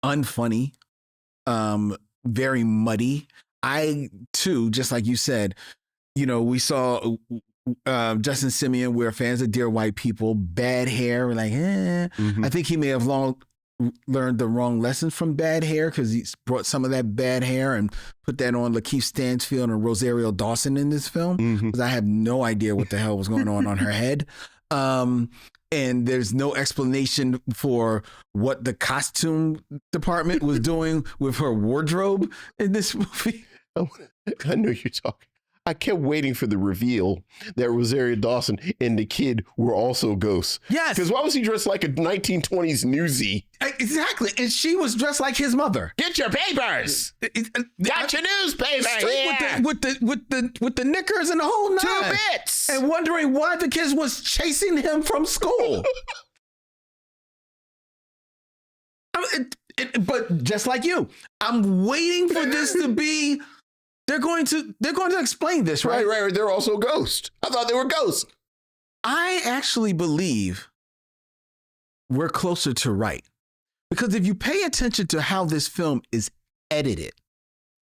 unfunny, very muddy. I, too, just like you said, we saw Justin Simien, we're fans of Dear White People, bad hair. We're like, I think he may have learned the wrong lessons from Bad Hair, because he brought some of that bad hair and put that on LaKeith Stanfield and Rosario Dawson in this film, because I have no idea what the hell was going on her head. And there's no explanation for what the costume department was doing with her wardrobe in this movie. I know you're talking. I kept waiting for the reveal that Rosario Dawson and the kid were also ghosts. Yes. Because why was he dressed like a 1920s newsie? Exactly. And she was dressed like his mother. Get your papers. Got your newspaper here. With the knickers and the whole 9. 2 bits. And wondering why the kids was chasing him from school. But just like you, I'm waiting for this to be... They're going to explain this, right? Right. They're also ghosts. I thought they were ghosts. I actually believe we're closer to right. Because if you pay attention to how this film is edited,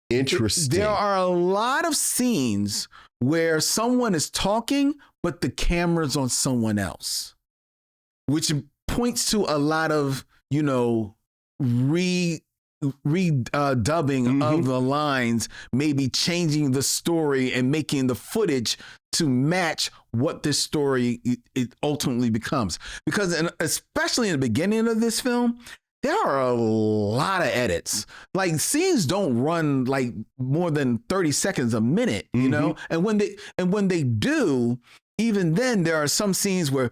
interesting. There are a lot of scenes where someone is talking, but the camera's on someone else, which points to a lot of, redubbing of the lines, maybe changing the story and making the footage to match what this story it ultimately becomes. Because especially in the beginning of this film, there are a lot of edits. Like, scenes don't run like more than 30 seconds a minute, And when they do, even then there are some scenes where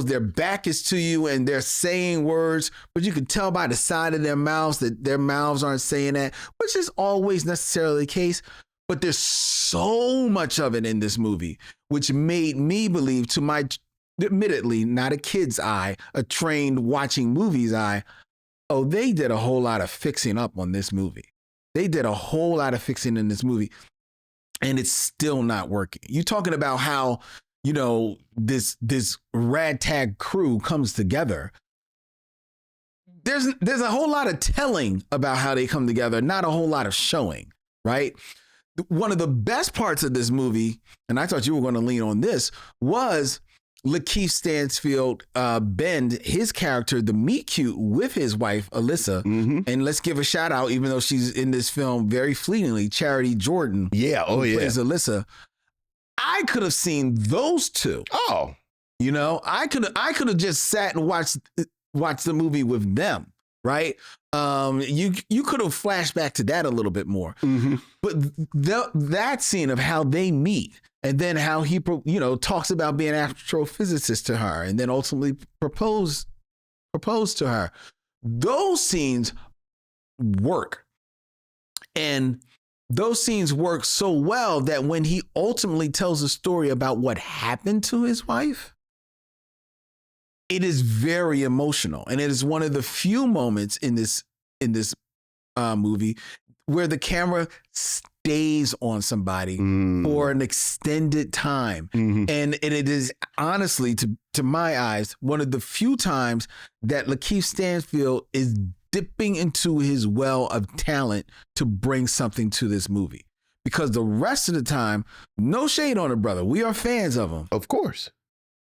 their back is to you and they're saying words, but you can tell by the side of their mouths that their mouths aren't saying that, which is always necessarily the case. But there's so much of it in this movie, which made me believe, to my admittedly not a kid's eye, a trained watching movies eye, oh, they did a whole lot of fixing up on this movie. They did a whole lot of fixing in this movie, and it's still not working. You're talking about how this ragtag crew comes together. There's a whole lot of telling about how they come together, not a whole lot of showing, right? One of the best parts of this movie, and I thought you were going to lean on this, was LaKeith Stanfield bend his character, the meet cute, with his wife, Alyssa. And let's give a shout out, even though she's in this film very fleetingly, Charity Jordan. Yeah. Oh, yeah. Plays Alyssa. I could have seen those two. Oh, I could have just sat and watched the movie with them, right? You could have flashed back to that a little bit more. But that scene of how they meet, and then how he talks about being an astrophysicist to her, and then ultimately propose to her. Those scenes work, and those scenes work so well that when he ultimately tells a story about what happened to his wife, it is very emotional. And it is one of the few moments in this movie where the camera stays on somebody for an extended time. And it is honestly, to my eyes, one of the few times that LaKeith Stanfield is dipping into his well of talent to bring something to this movie. because the rest of the time, no shade on the brother. We are fans of him. Of course.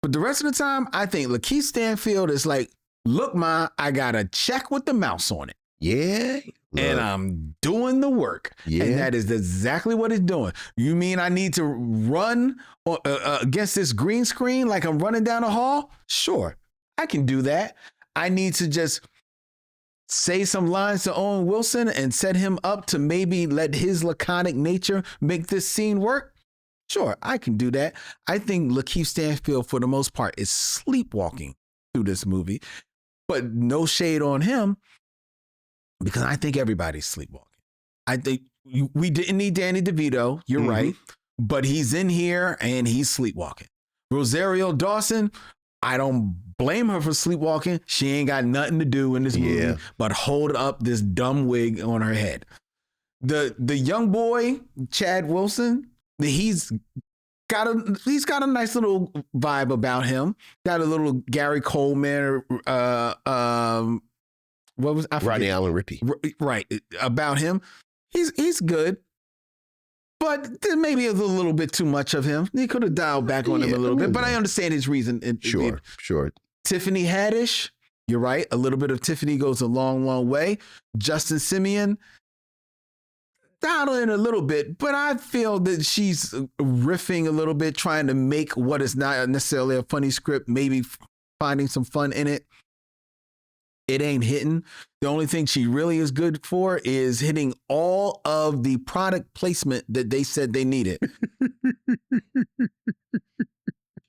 But the rest of the time, I think LaKeith Stanfield is like, look, Ma, I got a check with the mouse on it. Yeah. And I'm doing the work. Yeah. And that is exactly what it's doing. You mean I need to run against this green screen like I'm running down a hall? Sure, I can do that. I need to just say some lines to Owen Wilson and set him up to maybe let his laconic nature make this scene work. Sure, I can do that. I think LaKeith Stanfield, for the most part, is sleepwalking through this movie, but no shade on him because I think everybody's sleepwalking. I think we didn't need Danny DeVito. You're right, but he's in here and he's sleepwalking. Rosario Dawson, I don't blame her for sleepwalking. She ain't got nothing to do in this movie but hold up this dumb wig on her head. The young boy, Chad Wilson, he's got a nice little vibe about him. Got a little Gary Coleman, Rodney Allen Rippey, right, about him. He's good, but there maybe is a little bit too much of him. He could have dialed back on him a little bit, but I understand his reason. Sure. Tiffany Haddish, you're right. A little bit of Tiffany goes a long, long way. Justin Simien, dialed in a little bit, but I feel that she's riffing a little bit, trying to make what is not necessarily a funny script, maybe finding some fun in it. It ain't hitting. The only thing she really is good for is hitting all of the product placement that they said they needed.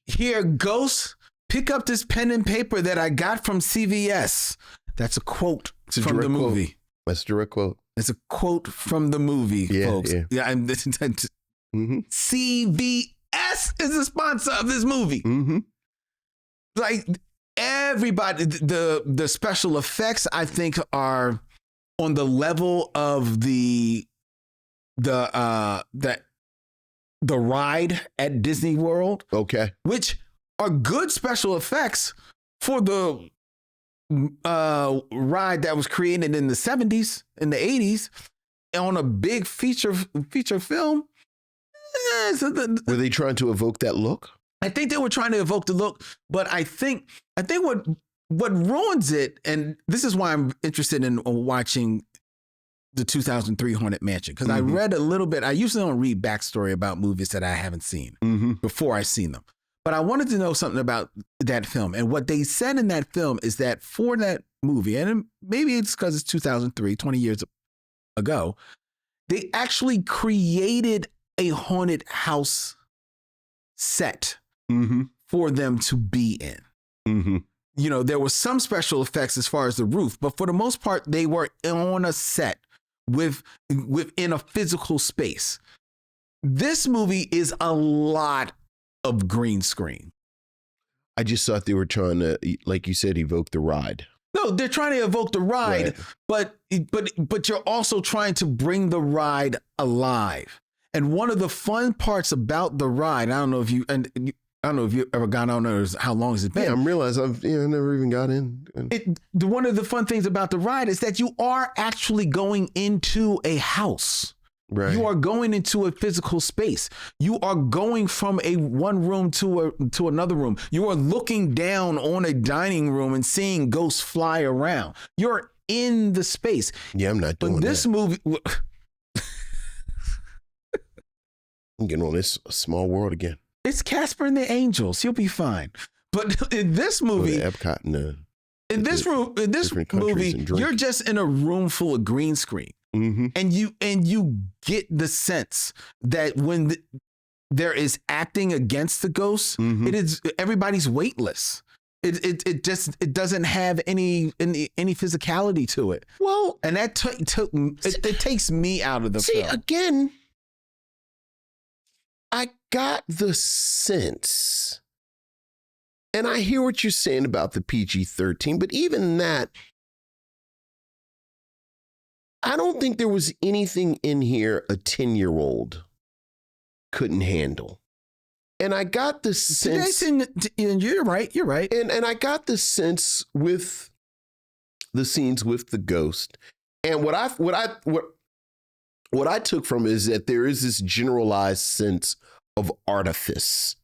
Here, Ghost, pick up this pen and paper that I got from CVS. That's a quote from the movie. That's a direct quote. It's a quote from the movie, folks. Yeah, CVS is the sponsor of this movie. Like everybody, the special effects, I think, are on the level of the ride at Disney World. Okay, which are good special effects for the ride that was created in the 70s, in the 80s, on a big feature film. Were they trying to evoke that look? I think they were trying to evoke the look, but I think what ruins it, and this is why I'm interested in watching the 2003 Haunted Mansion, because I read a little bit. I usually don't read backstory about movies that I haven't seen before I've seen them. But I wanted to know something about that film. And what they said in that film is that for that movie, and maybe it's because it's 2003, 20 years ago, they actually created a haunted house set for them to be in. You know, there was some special effects as far as the roof, but for the most part, they were on a set within a physical space. This movie is a lot of green screen. I just thought they were trying to, like you said, evoke the ride. No, they're trying to evoke the ride, but you're also trying to bring the ride alive. And one of the fun parts about the ride, I don't know if you've ever gone on there. How long has it been? Yeah, I'm realizing I've never even got in. One of the fun things about the ride is that you are actually going into a house. Right. You are going into a physical space. You are going from one room to another room. You are looking down on a dining room and seeing ghosts fly around. You're in the space. Yeah, I'm not doing that. But this movie, I'm getting on this Small World again. It's Casper and the Angels. You'll be fine. But in this movie, Epcot and in this movie, you're just in a room full of green screen. And you get the sense that when there is acting against the ghosts, it is everybody's weightless. It doesn't have any physicality to it. Well, and that it takes me out of the film. Again, I got the sense, and I hear what you're saying about the PG-13, but even that, I don't think there was anything in here a 10-year-old couldn't handle. And I got the sense... You're right. And I got the sense with the scenes with the ghost. And what what I took from it is that there is this generalized sense of artifice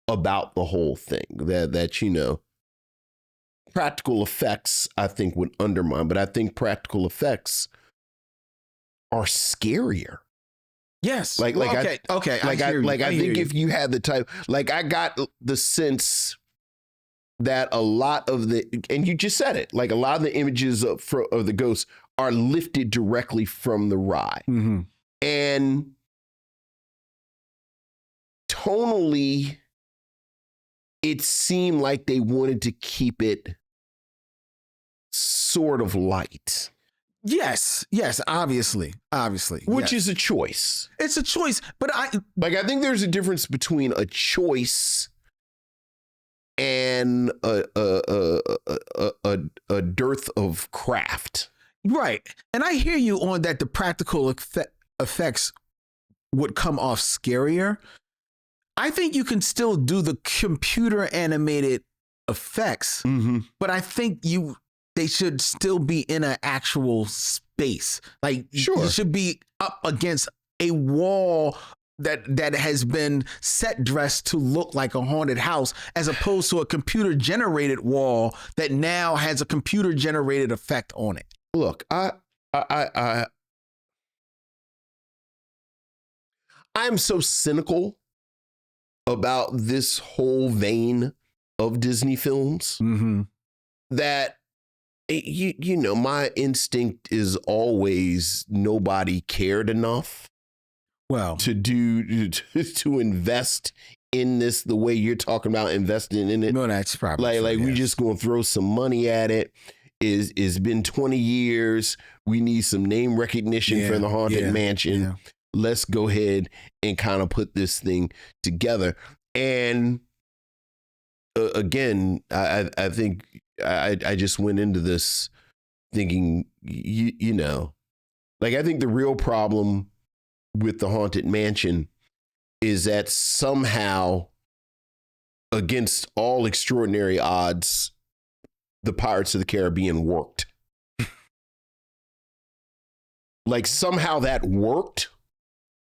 about the whole thing that, you know, practical effects, I think, would undermine, but I think practical effects are scarier. Yes. I think you. if you had the type, like I got the sense that a lot of the, and you just said it, like a lot of the images of the ghosts are lifted directly from the ride. Mm-hmm. And tonally, it seemed like they wanted to keep it sort of light. Yes, obviously. Which is a choice. It's a choice, but I think there's a difference between a choice and a dearth of craft. Right. And I hear you on that the practical effects would come off scarier. I think you can still do the computer animated effects, but I think they should still be in an actual space. Like, you should be up against a wall that has been set dressed to look like a haunted house, as opposed to a computer generated wall that now has a computer generated effect on it. Look, I'm so cynical about this whole vein of Disney films that you know, my instinct is always nobody cared enough to invest in this the way you're talking about investing in it. No, that's probably like we just gonna throw some money at it. It's been 20 years. We need some name recognition for the Haunted Mansion. Yeah. Let's go ahead and kind of put this thing together. And again, I think I just went into this thinking, you know, like I think the real problem with the Haunted Mansion is that somehow, against all extraordinary odds, the Pirates of the Caribbean worked. Like somehow that worked.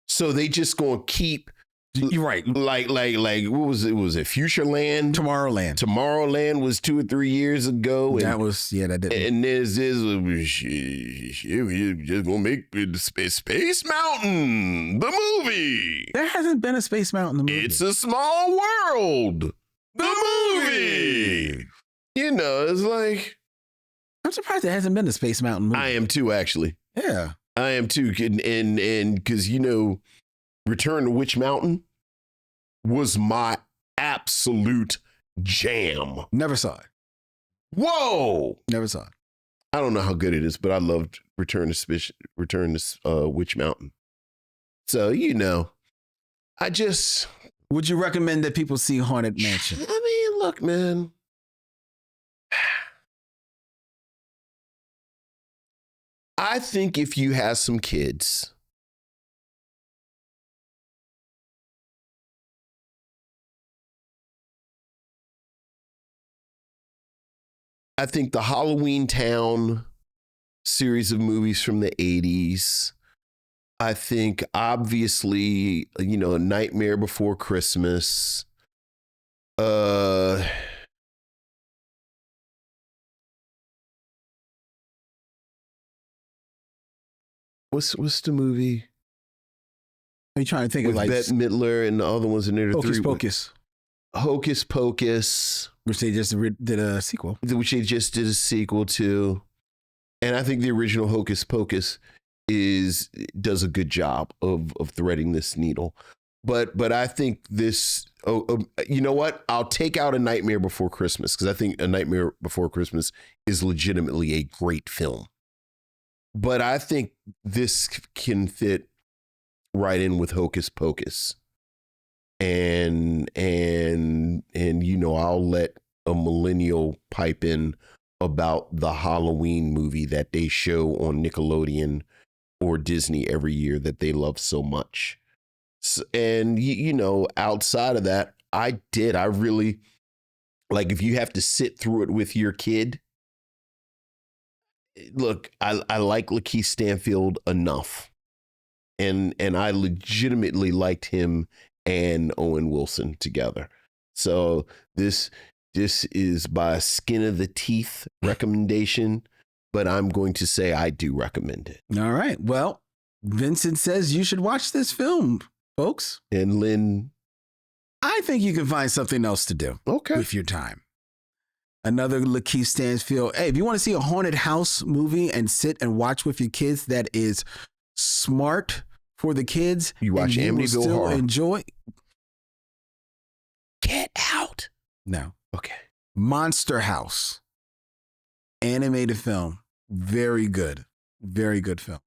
So they just gonna keep. You're right. Like what was it? Was it Futureland? Tomorrowland was 2 or 3 years ago. And that did. And there's we just gonna make Space Mountain the movie. There hasn't been a Space Mountain the movie. It's a Small World the movie. You know, it's like, I'm surprised there hasn't been a Space Mountain movie. I am too, actually. Yeah, I am too. And because, you know, Return to Witch Mountain was my absolute jam. Never saw it. Whoa! Never saw it. I don't know how good it is, but I loved Return to Witch Mountain. So, you know, Would you recommend that people see Haunted Mansion? I mean, look, man. I think if you have some kids, I think the Halloween Town series of movies from the 80s, I think obviously, you know, A Nightmare Before Christmas, What's the movie? Are you trying to think with of like Bette Midler and the other ones in there? Hocus Pocus? Hocus Pocus, which they just did a sequel. Which they just did a sequel to, and I think the original Hocus Pocus does a good job of threading this needle. But I think this. You know what? I'll take out A Nightmare Before Christmas because I think A Nightmare Before Christmas is legitimately a great film. But I think this can fit right in with Hocus Pocus. And you know, I'll let a millennial pipe in about the Halloween movie that they show on Nickelodeon or Disney every year that they love so much. And you know, outside of that, I really like, if you have to sit through it with your kid. Look, I like LaKeith Stanfield enough and I legitimately liked him and Owen Wilson together. So this is by skin of the teeth recommendation, but I'm going to say I do recommend it. All right. Well, Vincent says you should watch this film, folks. And Len, I think you can find something else to do with your time. Another LaKeith Stanfield. Hey, if you want to see a haunted house movie and sit and watch with your kids that is smart for the kids, you watch Amityville Horror. Enjoy. Get Out. No. Okay. Monster House. Animated film. Very good. Very good film.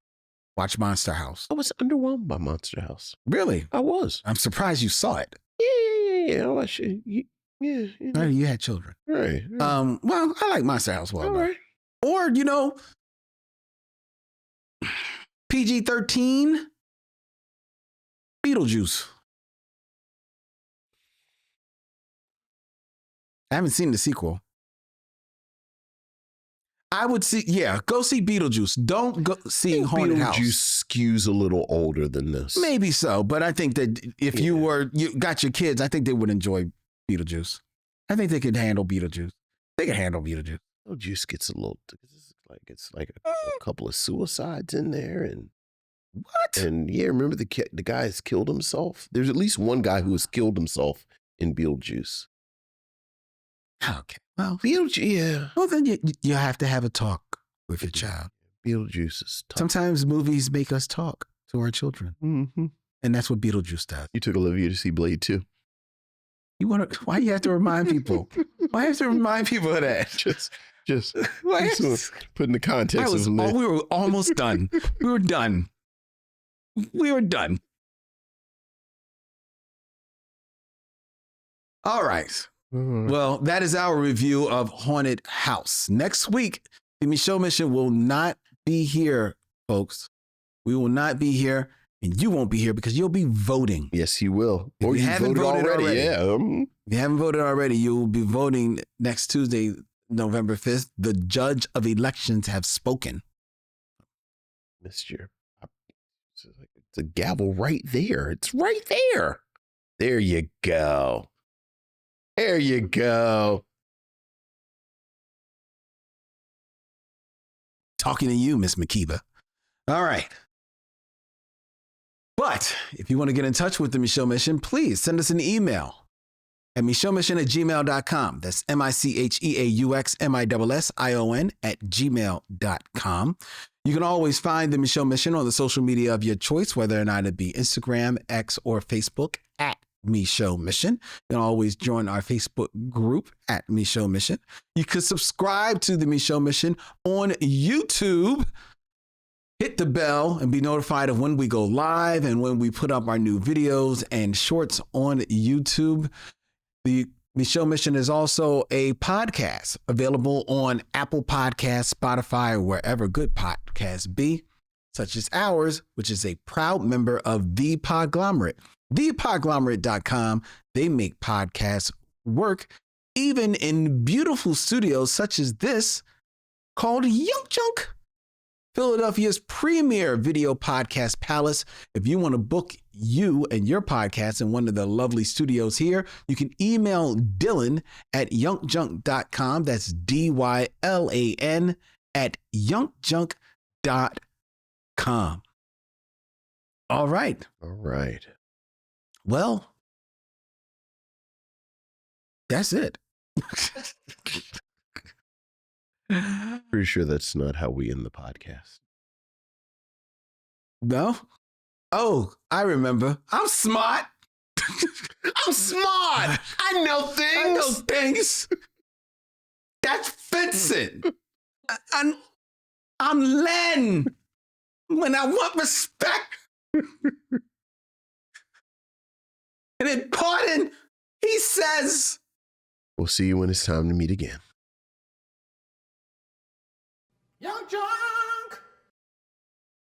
Watch Monster House. I was underwhelmed by Monster House. Really? I was. I'm surprised you saw it. Yeah. I watched it. Yeah. You had children. Right. Well, I like Monster House. Well, right. Or, PG-13, Beetlejuice. I haven't seen the sequel. I would go see Beetlejuice. Don't go see Haunted House. Beetlejuice skews a little older than this. Maybe so, but I think that if you got your kids, I think they would enjoy Beetlejuice. I think they could handle Beetlejuice. They can handle Beetlejuice. Beetlejuice gets a little, it's like a couple of suicides in there. And what? And remember the guy has killed himself? There's at least one guy who has killed himself in Beetlejuice. Okay. Well, Beetlejuice, yeah. Well, then you have to have a talk with your child. Beetlejuice is tough. Sometimes movies make us talk to our children. Mm-hmm. And that's what Beetlejuice does. You took Olivia to see Blade 2. Why you have to remind people? Why you have to remind people of that? Just put in the context of we were almost done. We were done. All right. Well, that is our review of Haunted House. Next week, the Micheaux Mission will not be here, folks. We will not be here, and you won't be here because you'll be voting. Yes, you will. If you haven't voted already. Yeah. If you haven't voted already, you will be voting next Tuesday, November 5th. The judge of elections have spoken. Missed your. It's a gavel right there. It's right there. There you go. There you go. Talking to you, Miss McKeeba. All right. But if you want to get in touch with the Micheaux Mission, please send us an email at micheauxmission@gmail.com. That's MICHEAUXMISSION@gmail.com. You can always find the Micheaux Mission on the social media of your choice, whether or not it be Instagram, X, or Facebook at Micheaux Mission. You can always join our Facebook group at Micheaux Mission. You can subscribe to the Micheaux Mission on YouTube. Hit the bell and be notified of when we go live and when we put up our new videos and shorts on YouTube. The Micheaux Mission is also a podcast available on Apple Podcasts, Spotify, or wherever good podcasts be, such as ours, which is a proud member of The Podglomerate. ThePodglomerate.com. They make podcasts work, even in beautiful studios such as this called YUNKJunk, Philadelphia's premier video podcast palace. If you want to book you and your podcast in one of the lovely studios here, you can email Dylan at YUNKJunk.com. That's DYLAN at YUNKJunk.com. All right. Well, that's it. Pretty sure that's not how we end the podcast. No? Oh, I remember. I'm smart. I'm smart. I know things. That's Vincent. I'm Len. When I want respect. And in pardon, he says, we'll see you when it's time to meet again. YUNKJunk!